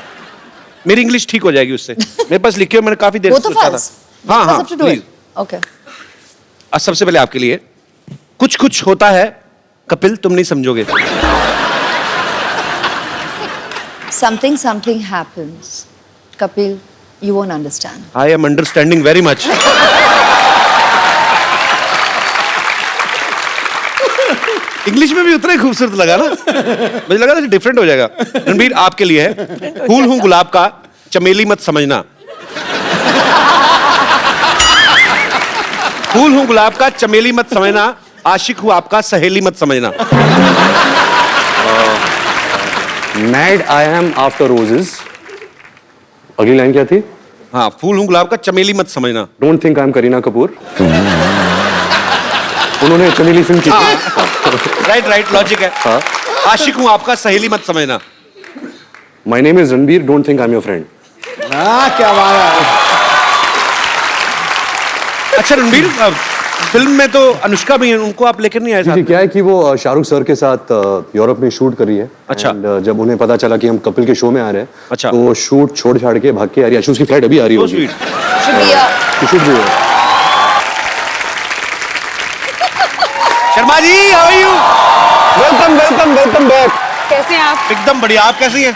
Speaker 1: मेरी इंग्लिश ठीक हो जाएगी उससे। मेरे पास लिखे हुए मैंने काफी देर से सोचा था। हाँ हाँ प्लीज।
Speaker 3: ओके,
Speaker 1: आज सबसे पहले आपके लिए कुछ कुछ होता है कपिल, तुम नहीं समझोगे।
Speaker 3: something happens. Kapil, you won't understand.
Speaker 1: I am understanding very much. English में भी उतना ही खूबसूरत लगा ना, मुझे लगा था डिफरेंट हो जाएगा। रणबीर आपके लिए है, फूल हूं गुलाब का चमेली मत समझना। फूल हूं गुलाब का चमेली मत समझना, आशिक हूं आपका सहेली मत समझना।
Speaker 7: Mad I am after roses. अगली लाइन क्या थी?
Speaker 1: हाँ, फूल हूं गुलाब का चमेली मत समझना।
Speaker 7: Don't think I am Kareena Kapoor. उन्होंने चमेली फिल्म की थी।
Speaker 1: राइट लॉजिक है।
Speaker 7: हाँ।
Speaker 1: आशिक हूं आपका सहेली मत समझना।
Speaker 7: My name is Ranbir, don't think I am your friend.
Speaker 2: क्या बात है।
Speaker 1: अच्छा रणबीर, फिल्म में तो अनुष्का भी है, उनको आप लेकर नहीं आए साथ
Speaker 7: जी,
Speaker 1: में?
Speaker 7: क्या है कि वो शाहरुख सर के साथ यूरोप में शूट कर रही है।
Speaker 1: अच्छा।
Speaker 7: And, जब उन्हें पता चला कि हम कपिल के शो में आ रहे हैं,
Speaker 1: अच्छा।
Speaker 7: तो वो शूट छोड़ छाड़ के भाग के आ रही है। उसकी फ्लाइट अभी आ रही
Speaker 1: So
Speaker 7: होगी।
Speaker 1: sweet.
Speaker 3: शुक्रिया।
Speaker 7: शूट भी है।
Speaker 1: Sharma ji, how are you?
Speaker 7: Welcome back.
Speaker 8: कैसे हैं आप?
Speaker 1: एकदम बढ़िया, आप कैसी हैं?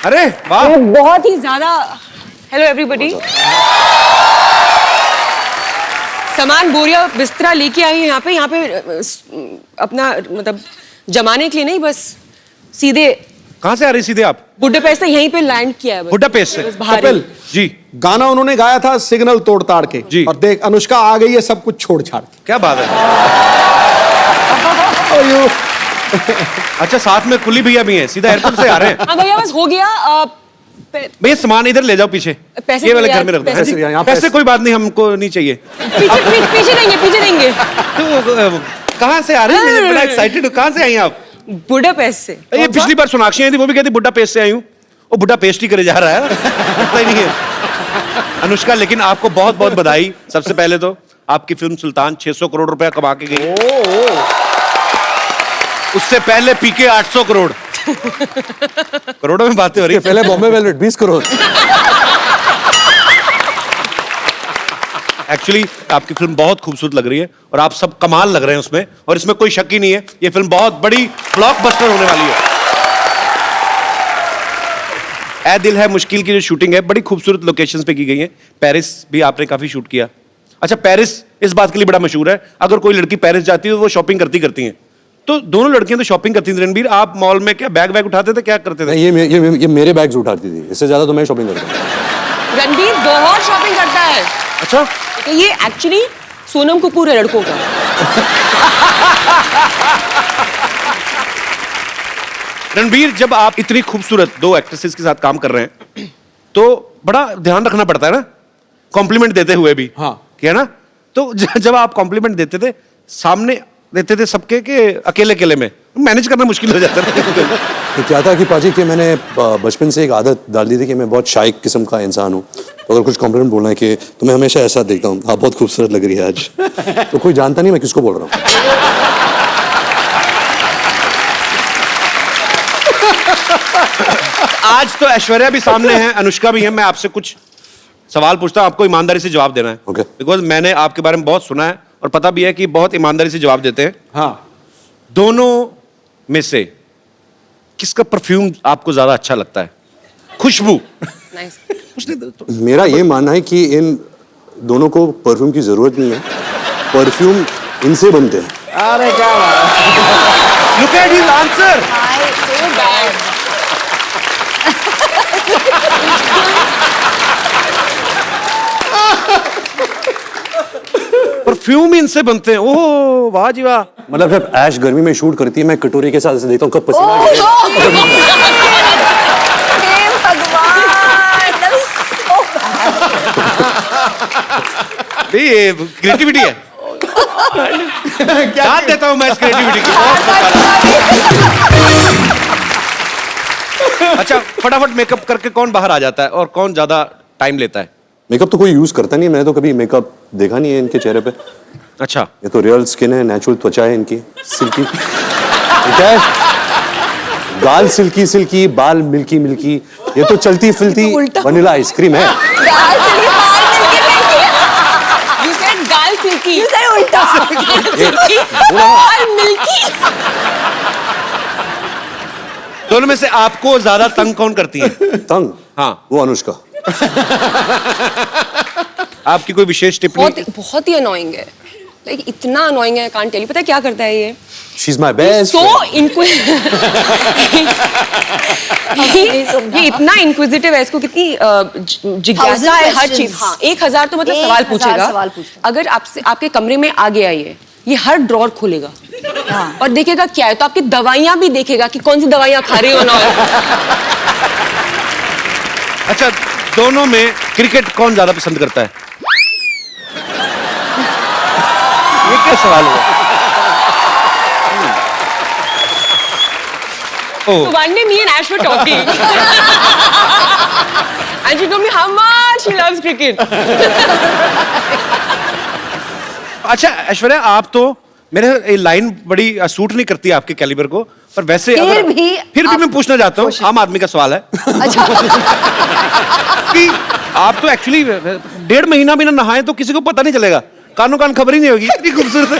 Speaker 1: अरे वाह,
Speaker 8: बहुत ही ज्यादा। Hello everybody. सामान बोरिया बिस्तरा लेके आई हूँ यहाँ पे अपना मतलब जमाने के लिए नहीं, बस सीधे
Speaker 1: कहाँ से आ रही सीधे आप?
Speaker 8: बुडापेस्ट से यहीं पे लैंड किया है बस।
Speaker 1: बुडापेस्ट से?
Speaker 8: बस बाहर ही।
Speaker 2: कपिल
Speaker 1: जी,
Speaker 2: गाना उन्होंने गाया था सिग्नल तोड़ ताड़ के
Speaker 1: जी।
Speaker 2: और देख अनुष्का आ गई है सब कुछ छोड़ छाड़ के।
Speaker 1: क्या बात है। अच्छा, साथ में कुली भैया भी हैं, सीधा एयरपोर्ट से आ रहे हैं।
Speaker 8: हाँ भैया बस हो गया।
Speaker 1: भैया सामान इधर ले जाओ पीछे,
Speaker 8: पैसे
Speaker 1: ये वाले
Speaker 8: यार,
Speaker 1: घर में रख दो।
Speaker 8: पैसे
Speaker 7: यहाँ
Speaker 1: पैसे कोई बात नहीं, हमको नहीं चाहिए।
Speaker 8: पीछे देंगे।
Speaker 1: तो कहाँ से आ रही हैं? बड़ा एक्साइटेड हो, कहाँ से आई हैं आप?
Speaker 8: बुडापेस्ट से।
Speaker 1: ये पिछली बार सोनाक्षी आई थी, वो भी कहती बुड्ढा पेस्ट से आई हूँ। वो बुड्ढा पेस्ट ही करे जा रहा है, पता ही नहीं है। अनुष्का, लेकिन आपको बहुत बहुत बधाई। सबसे पहले तो आपकी फिल्म सुल्तान 600 करोड़ रुपया कमा के गई। उससे पहले पीके 800 करोड़। करोड़ों में बातें हो रही।
Speaker 7: पहले बॉम्बे वेलवेट 20 करोड़।
Speaker 1: एक्चुअली आपकी फिल्म बहुत खूबसूरत लग रही है और आप सब कमाल लग रहे हैं उसमें, और इसमें कोई शक ही नहीं है, ये फिल्म बहुत बड़ी ब्लॉकबस्टर होने वाली है। ऐ दिल है मुश्किल की जो शूटिंग है बड़ी खूबसूरत लोकेशंस पे की गई है। पेरिस भी आपने काफी शूट किया। अच्छा, पेरिस इस बात के लिए बड़ा मशहूर है, अगर कोई लड़की पेरिस जाती है तो वो शॉपिंग करती हैं, तो दोनों लड़कियां तो शॉपिंग करती थी। रणबीर, आप मॉल में क्या बैग उठाते थे, क्या करते थे?
Speaker 7: नहीं, ये मेरे बैग्स उठाती थी, इससे ज्यादा तो मैं शॉपिंग करता हूँ।
Speaker 8: रणबीर बहुत शॉपिंग करता है।
Speaker 1: अच्छा,
Speaker 8: तो ये एक्चुअली सोनम कपूर है लड़कों का।
Speaker 1: रणबीर, जब आप इतनी खूबसूरत दो एक्ट्रेसेस के साथ काम कर रहे हैं तो बड़ा ध्यान रखना पड़ता है ना, कॉम्प्लीमेंट देते हुए भी।
Speaker 2: हाँ।
Speaker 1: क्या ना, तो जब आप कॉम्प्लीमेंट देते थे, सामने देते थे सबके के अकेले में, मैनेज करना मुश्किल हो जाता था।
Speaker 7: तो क्या था कि पाजी कि मैंने बचपन से एक आदत डाल दी थी कि मैं बहुत शाय किस्म का इंसान हूँ। तो अगर कुछ कॉम्प्लीमेंट बोलना है कि तो मैं हमेशा ऐसा देखता हूँ, आप बहुत खूबसूरत लग रही है आज। तो कोई जानता नहीं मैं किसको बोल रहा हूँ।
Speaker 1: आज तो ऐश्वर्या भी सामने है, अनुष्का भी है। मैं आपसे कुछ सवाल पूछता हूँ, आपको ईमानदारी से जवाब देना है।
Speaker 7: Okay.
Speaker 1: बिकॉज मैंने आपके बारे में बहुत सुना है और पता भी है कि बहुत ईमानदारी से जवाब देते हैं।
Speaker 2: हाँ,
Speaker 1: दोनों में से किसका परफ्यूम आपको ज्यादा अच्छा लगता है? खुशबू।
Speaker 8: नाइस।
Speaker 7: मेरा ये मानना है कि इन दोनों को परफ्यूम की जरूरत नहीं है, परफ्यूम इनसे बनते हैं।
Speaker 2: अरे क्या बात है।
Speaker 1: Look at his answer. Perfume इनसे बनते हैं। ओह वाह जी वाह।
Speaker 7: मतलब जब ऐश गर्मी में शूट करती है, मैं कटोरी के साथ ऐसे देखता हूँ कब पसीना
Speaker 3: Oh,
Speaker 7: गिरे।
Speaker 3: हे भगवान, that was so bad.
Speaker 1: ये क्रिएटिविटी है। क्या देता हूं मैं इस क्रिएटिविटी की। अच्छा, फटाफट मेकअप करके कौन बाहर आ जाता है और कौन ज्यादा टाइम लेता है?
Speaker 7: मेकअप तो कोई यूज करता नहीं है, मैंने तो कभी मेकअप देखा नहीं है इनके चेहरे पे।
Speaker 1: अच्छा,
Speaker 7: ये तो रियल स्किन है, नेचुरल त्वचा है इनकी, सिल्की। क्या है? गाल सिल्की सिल्की, बाल मिल्की मिल्की, ये तो चलती फिरती वनीला आइसक्रीम है।
Speaker 8: You said गाल सिल्की।
Speaker 3: You said उल्टा।
Speaker 8: गाल मिल्की।
Speaker 1: दोनों में से आपको ज्यादा तंग कौन करती है?
Speaker 7: तंग?
Speaker 1: हाँ।
Speaker 7: वो अनुष्का।
Speaker 1: आपकी कोई विशेष टिप्पणी?
Speaker 8: बहुत ही अनोइंग है, लाइक इतना अनोइंग है, कांट टेल यू। पता है क्या करता है ये?
Speaker 7: She's my best
Speaker 8: So
Speaker 7: friend.
Speaker 8: इनको ये इतना इंक्विजिटिव है, इसको कितनी जिज्ञासा है हर चीज। हाँ, 1000 तो मतलब सवाल
Speaker 3: 1000
Speaker 8: पूछेगा।
Speaker 3: सवाल पूछेगा।
Speaker 8: अगर आपसे आपके कमरे में आ गया ये हर ड्रॉर खोलेगा और देखेगा क्या है, तो आपकी दवाइयां भी देखेगा कि कौन सी दवाइयां खा रही हो ना।
Speaker 1: अच्छा, दोनों में क्रिकेट कौन ज्यादा पसंद करता है? ये क्या सवाल हुआ?
Speaker 8: So one day me and Ash were talking and she told me how much she loves cricket.
Speaker 1: अच्छा ऐश्वर्या, आप तो मेरे ये लाइन बड़ी सूट नहीं करती आपके कैलिबर को, पर वैसे फिर भी मैं पूछना चाहता हूँ, आम आदमी का सवाल है।
Speaker 3: अच्छा।
Speaker 1: कि आप तो एक्चुअली 1.5 महीना भी ना नहाए तो किसी को पता नहीं चलेगा, कानों कान खबर ही नहीं होगी, इतनी खूबसूरत है।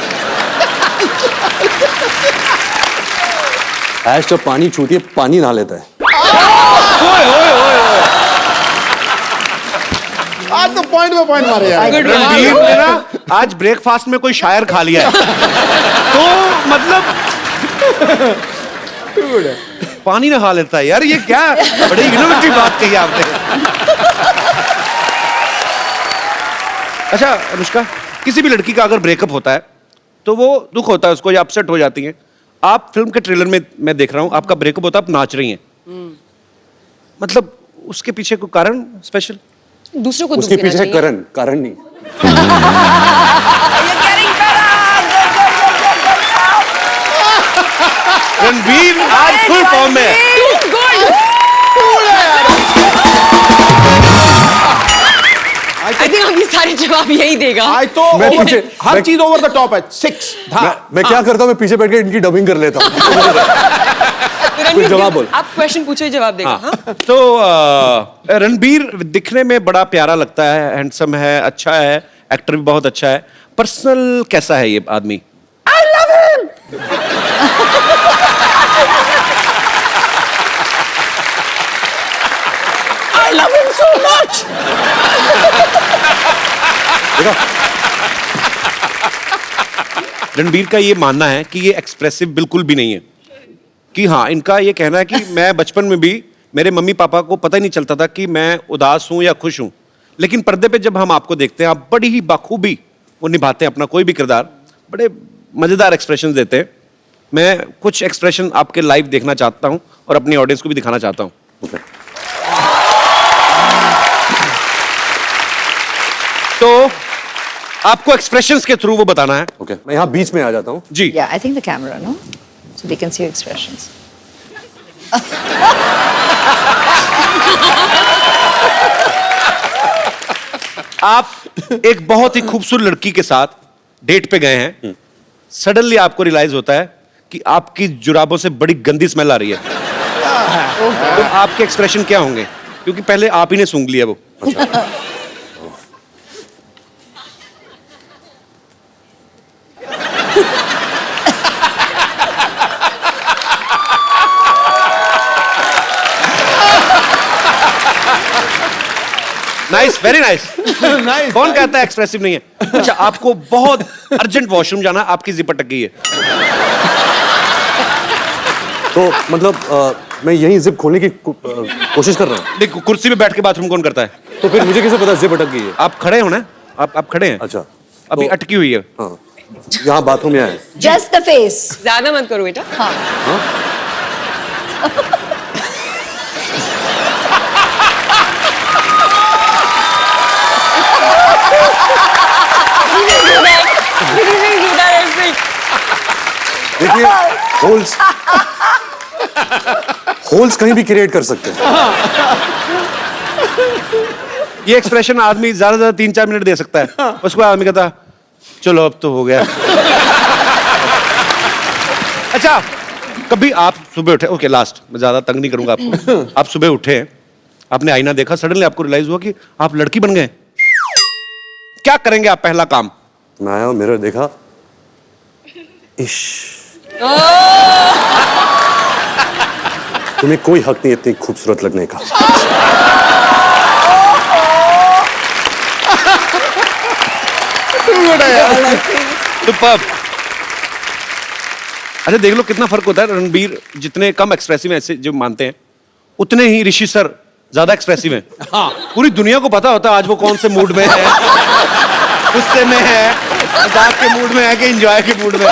Speaker 7: ऐश जब पानी छूती है, पानी नहा लेता है।
Speaker 1: ओए ओए ओए ओए।
Speaker 2: आज तो पॉइंट पे पॉइंट मारे यार।
Speaker 1: रणबीर ने ना आज ब्रेकफास्ट में कोई शायर खा लिया है, तो मतलब पानी नहा लेता है यार, ये क्या बड़ी इनोवेटिव बात कही आपने। अच्छा अनुष्का, किसी भी लड़की का अगर ब्रेकअप होता है तो वो दुख होता है उसको, या अपसेट हो जाती है। आप फिल्म के ट्रेलर में मैं देख रहा हूँ आपका ब्रेकअप होता है, आप नाच रही हैं, मतलब उसके पीछे कोई कारण स्पेशल?
Speaker 8: दूसरों को
Speaker 7: उसके पीछे कारण नहीं।
Speaker 1: रणबीर आज फुल फॉर्म में है।
Speaker 8: आई थिंक अभी सारे जवाब यही देगा।
Speaker 2: आज तो
Speaker 7: मैं पीछे-
Speaker 2: हर
Speaker 7: मैं-
Speaker 2: चीज ओवर द टॉप है। 6
Speaker 7: मैं क्या करता हूँ, मैं पीछे बैठ के इनकी डबिंग कर लेता हूँ।
Speaker 8: रणबीर,
Speaker 7: जवाब बोल।
Speaker 8: आप क्वेश्चन पूछो, जवाब देगा। हाँ?
Speaker 1: तो रणबीर दिखने में बड़ा प्यारा लगता है, हैंडसम है, अच्छा है, एक्टर भी बहुत अच्छा है। पर्सनल कैसा है ये आदमी?
Speaker 2: आई लव हिम। आई love him so much.
Speaker 1: Ranbir का ये मानना है कि ये एक्सप्रेसिव बिल्कुल भी नहीं है, कि हाँ, इनका ये कहना है कि मैं बचपन में भी मेरे मम्मी पापा को पता ही नहीं चलता था कि मैं उदास हूं या खुश हूं, लेकिन पर्दे पे जब हम आपको देखते हैं आप बड़ी ही बाखूबी वो निभाते हैं अपना कोई भी किरदार, बड़े मजेदार एक्सप्रेशन देते हैं। मैं कुछ एक्सप्रेशन आपके लाइव देखना चाहता हूं और अपनी ऑडियंस को भी दिखाना चाहता हूं। तो आपको एक्सप्रेशंस के थ्रू वो बताना है।
Speaker 7: ओके, मैं यहाँ बीच में आ जाता हूँ।
Speaker 1: जी।
Speaker 3: Yeah, I think the camera, no? So they can see your expressions.
Speaker 1: आप एक बहुत ही खूबसूरत लड़की के साथ डेट पे गए हैं, सडनली आपको रियलाइज होता है कि आपकी जुराबों से बड़ी गंदी स्मेल आ रही है। तो आपके एक्सप्रेशन क्या होंगे, क्योंकि पहले आप ही ने सूंघ लिया वो। Nice, very nice.
Speaker 2: Nice,
Speaker 1: कौन कहता है एक्सप्रेसिव नहीं है? अच्छा, आपको बहुत अर्जेंट वॉशरूम जाना, आपकी जिप अटक गई है।
Speaker 7: तो मतलब मैं यहीं जिप खोलने की कोशिश कर रहा हूँ।
Speaker 1: देखो, कुर्सी पे बैठ के बाथरूम कौन करता है?
Speaker 7: तो फिर मुझे कैसे पता जिप अटक गई है?
Speaker 1: आप खड़े हो ना, आप खड़े हैं।
Speaker 7: अच्छा,
Speaker 1: अभी
Speaker 7: तो-
Speaker 1: अटकी हुई है।
Speaker 7: हाँ, यहाँ बाथरूम यहाँ है।
Speaker 3: Just the face.
Speaker 8: ज्यादा मत करो बेटा।
Speaker 3: हाँ.
Speaker 7: देखिए, होल्स कहीं भी क्रिएट कर सकते हैं।
Speaker 1: ये एक्सप्रेशन आदमी ज्यादा से ज्यादा 3-4 मिनट दे सकता है, उसको आदमी कहता चलो अब तो हो गया। अच्छा, कभी आप सुबह उठे, ओके लास्ट, मैं ज्यादा तंग नहीं करूंगा आपको। आप सुबह उठे, आपने आईना देखा, सडनली आपको रियलाइज हुआ कि आप लड़की बन गए, क्या करेंगे आप पहला काम?
Speaker 7: मैं आया, मिरर देखा, इश, तुम्हें कोई हक नहीं इतनी खूबसूरत लगने का।
Speaker 1: सुपर्ब। अच्छा, देख लो कितना फर्क होता है। रणबीर जितने कम एक्सप्रेसिव ऐसे जो मानते हैं, उतने ही ऋषि सर ज्यादा एक्सप्रेसिव हैं। हाँ, पूरी दुनिया को पता होता है आज वो कौन से मूड में है, गुस्से में है, मजाक के मूड में है कि एंजॉय के मूड में।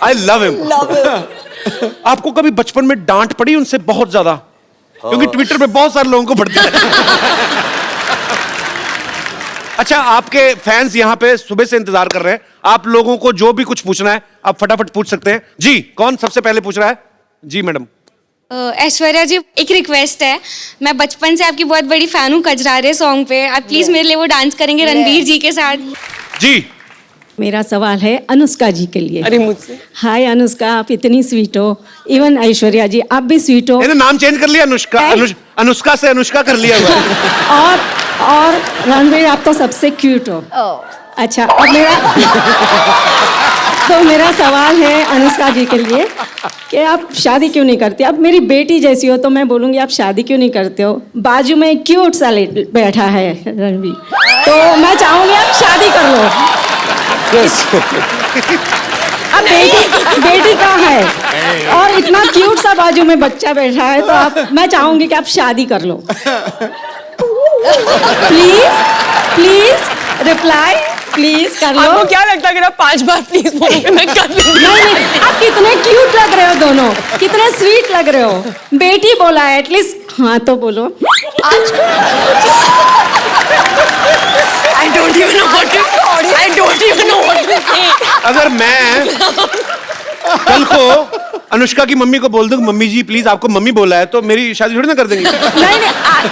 Speaker 1: आई लव हिम। आपको कभी बचपन में डांट पड़ी उनसे बहुत ज्यादा? क्योंकि ट्विटर पे बहुत सारे लोगों को पड़ती है। अच्छा, आपके फैंस यहाँ पे सुबह से इंतजार कर रहे हैं, आप लोगों को जो भी कुछ पूछना है आप फटाफट पूछ सकते हैं। जी, कौन सबसे पहले पूछ रहा है? जी मैडम।
Speaker 9: ऐश्वर्या जी, एक रिक्वेस्ट है, मैं बचपन से आपकी बहुत बड़ी फैन हूँ कजरारे सॉन्ग पे, आप प्लीज मेरे लिए वो डांस करेंगे रणबीर जी के साथ?
Speaker 1: जी।
Speaker 10: मेरा सवाल है अनुष्का जी के लिए।
Speaker 8: अरे मुझसे?
Speaker 10: हाय अनुष्का, आप इतनी स्वीट हो, इवन ऐश्वर्या जी आप भी स्वीट हो।
Speaker 1: मैंने नाम चेंज कर लिया, अनुष्का। अनुष्का से अनुष्का कर लिया हुआ है।
Speaker 10: और रणबीर आप तो सबसे क्यूट हो। अच्छा, अब मेरा सवाल है अनुष्का जी के लिए कि आप शादी क्यों नहीं करती? अब मेरी बेटी जैसी हो तो मैं बोलूँगी आप शादी क्यों नहीं करते हो? बाजू में क्यूट सा बैठा है रणबीर, तो मैं चाहूँगी आप शादी कर लो। अब बेटी कहाँ है और इतना क्यूट सा बाजू में बच्चा बैठा है, तो मैं चाहूँगी कि आप शादी कर लो। प्लीज रिप्लाई, प्लीज कर लो।
Speaker 8: आपको क्या लगता है अगर आप 5 बार प्लीज बोलोगे मैं कर लूंगी?
Speaker 10: नहीं, आप कितने क्यूट लग रहे हो दोनों, कितने स्वीट लग रहे हो। बेटी बोला है, एटलीस्ट हाँ तो बोलो।
Speaker 8: I don't even know what to say. I don't even know what to say.
Speaker 1: अगर मैं कल को अनुष्का की मम्मी को बोल दूं मम्मी जी प्लीज आपको मम्मी बोला है, तो मेरी शादी थोड़ी ना कर देंगी।
Speaker 10: नहीं,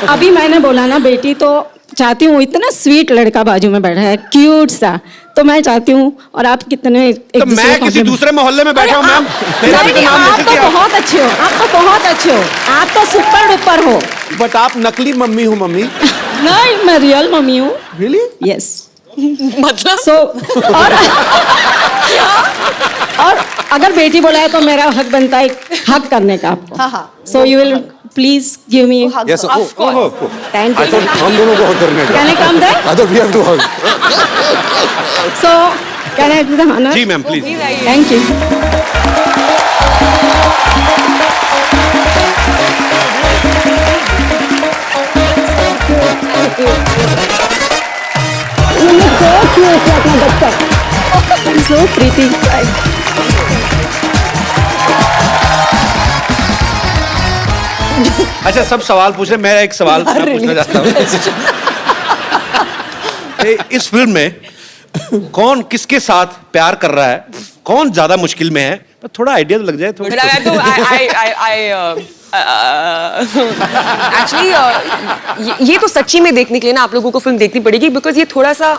Speaker 10: अभी मैंने बोला ना बेटी, तो चाहती हूँ, इतना स्वीट लड़का बाजू में बैठा है क्यूट सा, तो मैं चाहती हूँ। और आप कितने
Speaker 1: तो मैं किसी दूसरे मोहल्ले में बैठा हूँ मैम, मेरा भी तो नाम
Speaker 10: आप
Speaker 1: लेते
Speaker 10: तो
Speaker 1: थे आप।
Speaker 10: बहुत अच्छे हो, आप तो बहुत अच्छे हो, आप तो सुपर डुपर हो।
Speaker 2: बट आप नकली मम्मी हो मम्मी।
Speaker 10: नहीं, मैं रियल मम्मी हूँ।
Speaker 2: रियली?
Speaker 10: यस।
Speaker 8: मतलब
Speaker 10: सो और अगर बेटी बोला है तो मेरा हक बनता है हक करने का आपको।
Speaker 3: हाँ।
Speaker 10: So you will please give me.
Speaker 7: Yes,
Speaker 10: thank
Speaker 7: I
Speaker 10: you.
Speaker 7: thought हम दोनों को हक करने का।
Speaker 10: Can I come there?
Speaker 7: I thought we have to hug.
Speaker 10: So can I do the honour?
Speaker 1: जी मैम प्लीज।
Speaker 8: प्लीज आइए।
Speaker 10: Thank you. सो प्रीति।
Speaker 1: अच्छा सब सवाल पूछ रहे, मैं एक सवाल मैं पूछना चाहता हूँ। इस फिल्म में कौन किसके साथ प्यार कर रहा है, कौन ज्यादा मुश्किल में है, तो थोड़ा आइडिया तो लग जाए थोड़ा।
Speaker 8: एक्चुअली ये तो सच्ची में देखने के लिए ना आप लोगों को फिल्म देखनी पड़ेगी, बिकॉज ये थोड़ा सा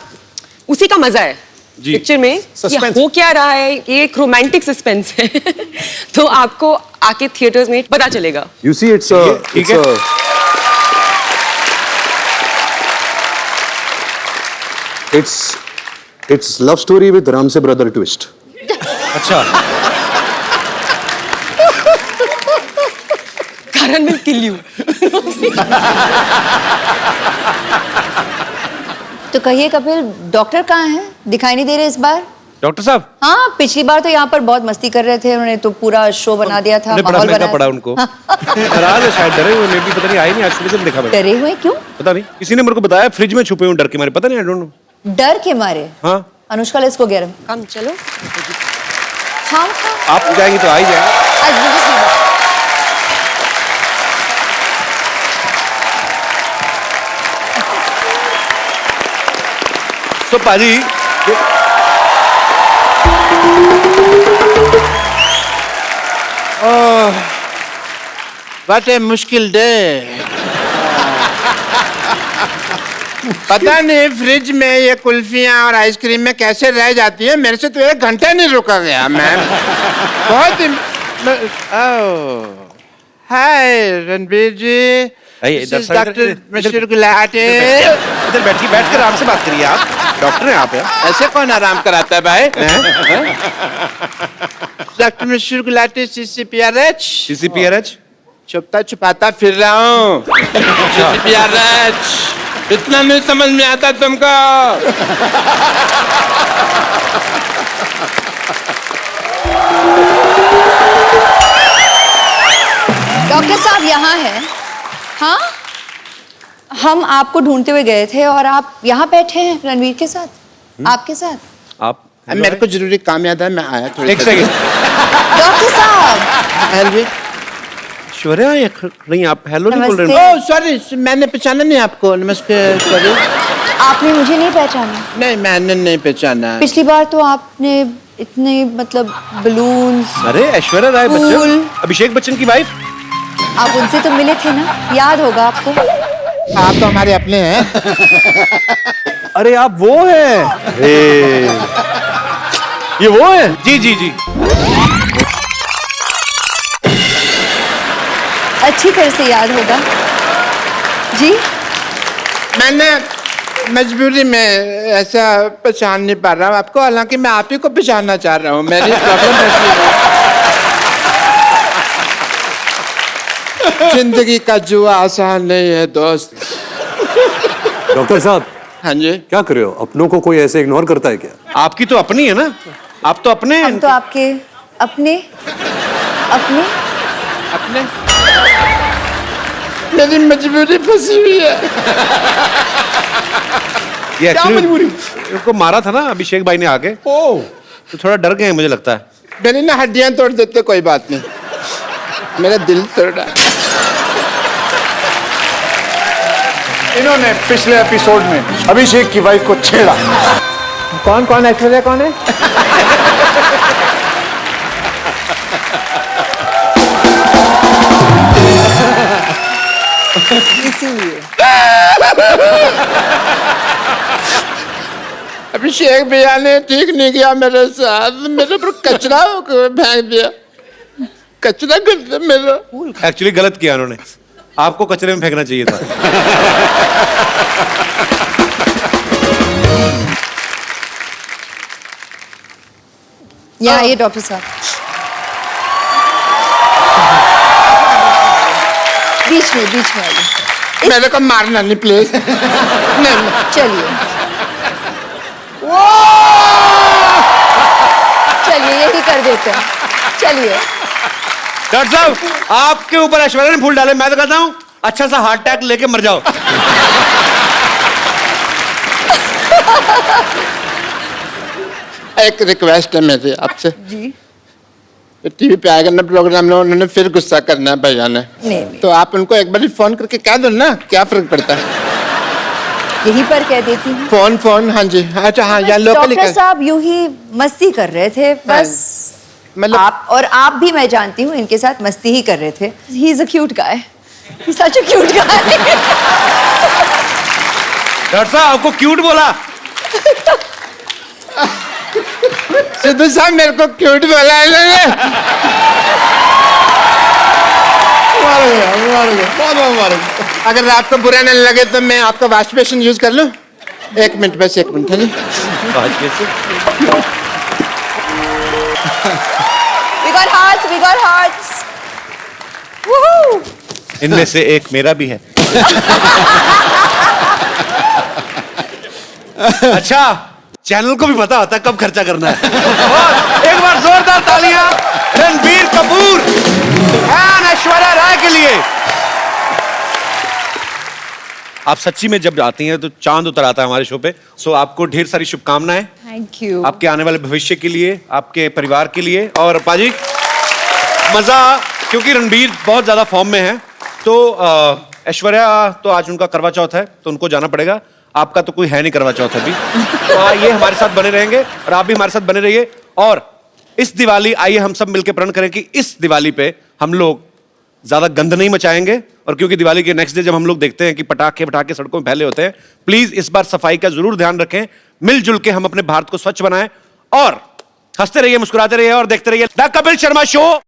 Speaker 8: उसी का मजा है
Speaker 1: जी।
Speaker 8: पिक्चर में ये
Speaker 2: Suspense।
Speaker 8: हो क्या रहा है, ये एक रोमांटिक सस्पेंस है। तो आपको आके थिएटर्स में पता चलेगा।
Speaker 7: You see, it's
Speaker 1: ठीक है।
Speaker 7: it's love story with Ram se brother twist.
Speaker 1: अच्छा
Speaker 8: Karan will kill you।
Speaker 3: तो कहिए कपिल, डॉक्टर कहाँ हैं? दिखाई नहीं दे रहे इस बार।
Speaker 1: डॉक्टर साहब
Speaker 3: हाँ, पिछली बार तो यहाँ पर बहुत मस्ती कर रहे थे, उन्होंने तो पूरा शो बना दिया था,
Speaker 1: उन्हें बड़ा
Speaker 3: माहौल
Speaker 1: महंगा
Speaker 3: बनाया
Speaker 1: पड़ा
Speaker 3: था।
Speaker 1: उनको। नाराज है शायद, डरे हुए मे भी, पता नहीं आए नहीं आज सुबह से देखा मैंने।
Speaker 3: डरे हुए क्यों?
Speaker 1: पता नहीं, किसी ने मेरे को बताया फ्रिज में छुपे हुए डर के मारे, पता नहीं, आई डोंट नो।
Speaker 3: डर के मारे?
Speaker 1: हाँ
Speaker 3: अनुष्का इसको गरम।
Speaker 8: कम चलो।
Speaker 3: हाँ हाँ।
Speaker 1: आप जाएंगे तो आ ही जाएंगे।
Speaker 3: आज बिल्कुल सही बात।
Speaker 1: तो पाजी
Speaker 11: व्हाट ए मुश्किल डे। पता नहीं फ्रिज में ये कुल्फियां और आइसक्रीम में कैसे रह जाती है, मेरे से तो 1 घंटा नहीं रुका गया मैम। बहुत ही हाय रणबीर जी,
Speaker 1: आइए, इधर साइड
Speaker 11: डॉक्टर
Speaker 1: इधर-
Speaker 11: मिस्टर गुलाटी।
Speaker 1: इधर बैठिए, बैठकर आराम से बात करिए, आप डॉक्टर हैं आप यार।
Speaker 11: ऐसे कौन आराम कराता है भाई? Doctor mister Gulati, CCPRH।
Speaker 1: CCPRH
Speaker 11: छुपता छुपाता फिर रहा हूँ। CCPRH इतना नहीं समझ में आता तुमको?
Speaker 3: डॉक्टर साहब यहाँ हैं। हाँ, हम आपको ढूंढते हुए गए थे और आप यहाँ बैठे हैं रणवीर के साथ, आपके साथ।
Speaker 1: आप
Speaker 11: मेरे को जरूरी काम याद है, मैं आया थोड़ी
Speaker 1: एक सेकंड।
Speaker 3: डॉक्टर साहब
Speaker 1: ऐश्वर्या ये नहीं, आप हेलो नहीं बोल रहे
Speaker 3: नमस्ते।
Speaker 1: हो।
Speaker 11: ओह सॉरी, मैंने पहचाना नहीं आपको। नमस्ते। सॉरी।
Speaker 3: आपने मुझे नहीं पहचाना?
Speaker 11: नहीं, मैंने नहीं पहचाना।
Speaker 3: पिछली बार तो आपने इतने मतलब बलून्स।
Speaker 1: अरे ऐश्वर्या राय
Speaker 3: फूल।
Speaker 1: बच्चन, अभिषेक बच्चन की वाइफ।
Speaker 3: आप उनसे तो मिले थे ना, याद होगा आपको।
Speaker 11: आप तो हमारे अपने हैं।
Speaker 7: अरे आप वो हैं? ये वो है?
Speaker 1: जी जी जी।
Speaker 3: अच्छी तरह से याद होगा जी।
Speaker 11: मैंने मजबूरी में ऐसा पहचान नहीं पा रहा हूँ आपको, हालांकि मैं आप ही को पहचानना चाह रहा हूँ। मेरी प्रॉब्लम ऐसी है। जिंदगी का जुआ आसान नहीं है दोस्त।
Speaker 7: डॉक्टर साहब
Speaker 11: हाँ जी।
Speaker 7: क्या कर रहे हो? अपनों को कोई ऐसे इग्नोर करता है क्या?
Speaker 1: आपकी तो अपनी है ना, आप तो अपने
Speaker 3: हम तो आपके अपने अपने
Speaker 11: अपने मेरी मजबूरी फंसी हुई है।
Speaker 1: ये एक्चुअली उनको मारा था ना अभिषेक भाई ने आके, तो थोड़ा डर गए हैं मुझे लगता है।
Speaker 11: मेरी ना हड्डियां तोड़ देते, कोई बात नहीं, मेरा दिल तोड़ा।
Speaker 2: इन्होंने पिछले एपिसोड में अभिषेक की वाइफ को छेड़ा।
Speaker 11: कौन कौन ऐश्वर्या कौन है?
Speaker 3: इसीलिए
Speaker 11: अभिषेक भैया ने ठीक नहीं किया मेरे साथ, मेरे पर कचरा फेंक दिया, कचरा कर दिया मेरा।
Speaker 1: एक्चुअली गलत किया उन्होंने, आपको कचरे में फेंकना चाहिए था।
Speaker 3: यहाँ आइए डॉक्टर साहब, बीच में आइए।
Speaker 11: मेरे को मारना नहीं प्लीज। नहीं
Speaker 3: चलिए।
Speaker 11: वो
Speaker 3: करते हैं, चलिए।
Speaker 1: डॉक्टर साहब, आपके ऊपर ऐश्वर्या ने फूल डाले, मैं तो कहता हूँ अच्छा सा हार्ट अटैक लेके मर जाओ।
Speaker 11: एक रिक्वेस्ट है मेरी आपसे,
Speaker 3: जी
Speaker 11: टीवी पे आएगा ना प्रोग्राम में, उन्होंने फिर गुस्सा करना है भैया ने,
Speaker 3: नहीं।
Speaker 11: तो आप उनको एक बार फोन करके कह दो ना, क्या फर्क पड़ता है।
Speaker 3: यहीं पर कह देती हूँ।
Speaker 11: फोन, हाँ जी, अच्छा हाँ, या लोकली
Speaker 3: डॉक्टर साहब यूं ही मस्ती कर रहे थे बस,
Speaker 11: मतलब
Speaker 3: आप भी मैं जानती हूँ इनके साथ मस्ती ही कर रहे थे। He is a cute guy, he such a cute guy.
Speaker 1: Doctor साहब आपको क्यूट बोला?
Speaker 11: सिद्धू साहब मेरे को क्यूट बोला है इन्होंने। अगर आपको बुरा नहीं लगे तो मैं आपका वॉश बेसिन यूज कर लूं? 1 मिनट, बस 1 मिनट है जी।
Speaker 3: We got hearts. Woohoo!
Speaker 1: इनमें से एक मेरा भी है। अच्छा, चैनल को भी पता होता है कब खर्चा करना है। और एक बार जोरदार तालियां रणबीर कपूर और ऐश्वर्या राय के लिए। आप सच्ची में जब आती हैं तो चांद उतर आता है हमारे शो पे। सो आपको ढेर सारी शुभकामनाएं
Speaker 3: Thank you.
Speaker 1: आपके आने वाले भविष्य के लिए, आपके परिवार के लिए। और पाजी मजा, क्योंकि रणबीर बहुत ज्यादा फॉर्म में है, तो ऐश्वर्या तो आज उनका करवा चौथ है तो उनको जाना पड़ेगा। आपका तो कोई है नहीं करवा चौथ अभी, तो ये हमारे साथ बने रहेंगे और आप भी हमारे साथ बने रहिए। और इस दिवाली आइए हम सब मिलकर प्रण करें कि इस दिवाली पे हम लोग ज्यादा गंद नहीं मचाएंगे। और क्योंकि दिवाली के नेक्स्ट डे जब हम लोग देखते हैं कि पटाखे सड़कों में फैले होते हैं, प्लीज इस बार सफाई का जरूर ध्यान रखें। मिलजुल के हम अपने भारत को स्वच्छ बनाएं और हंसते रहिए, मुस्कुराते रहिए और देखते रहिए द कपिल शर्मा शो।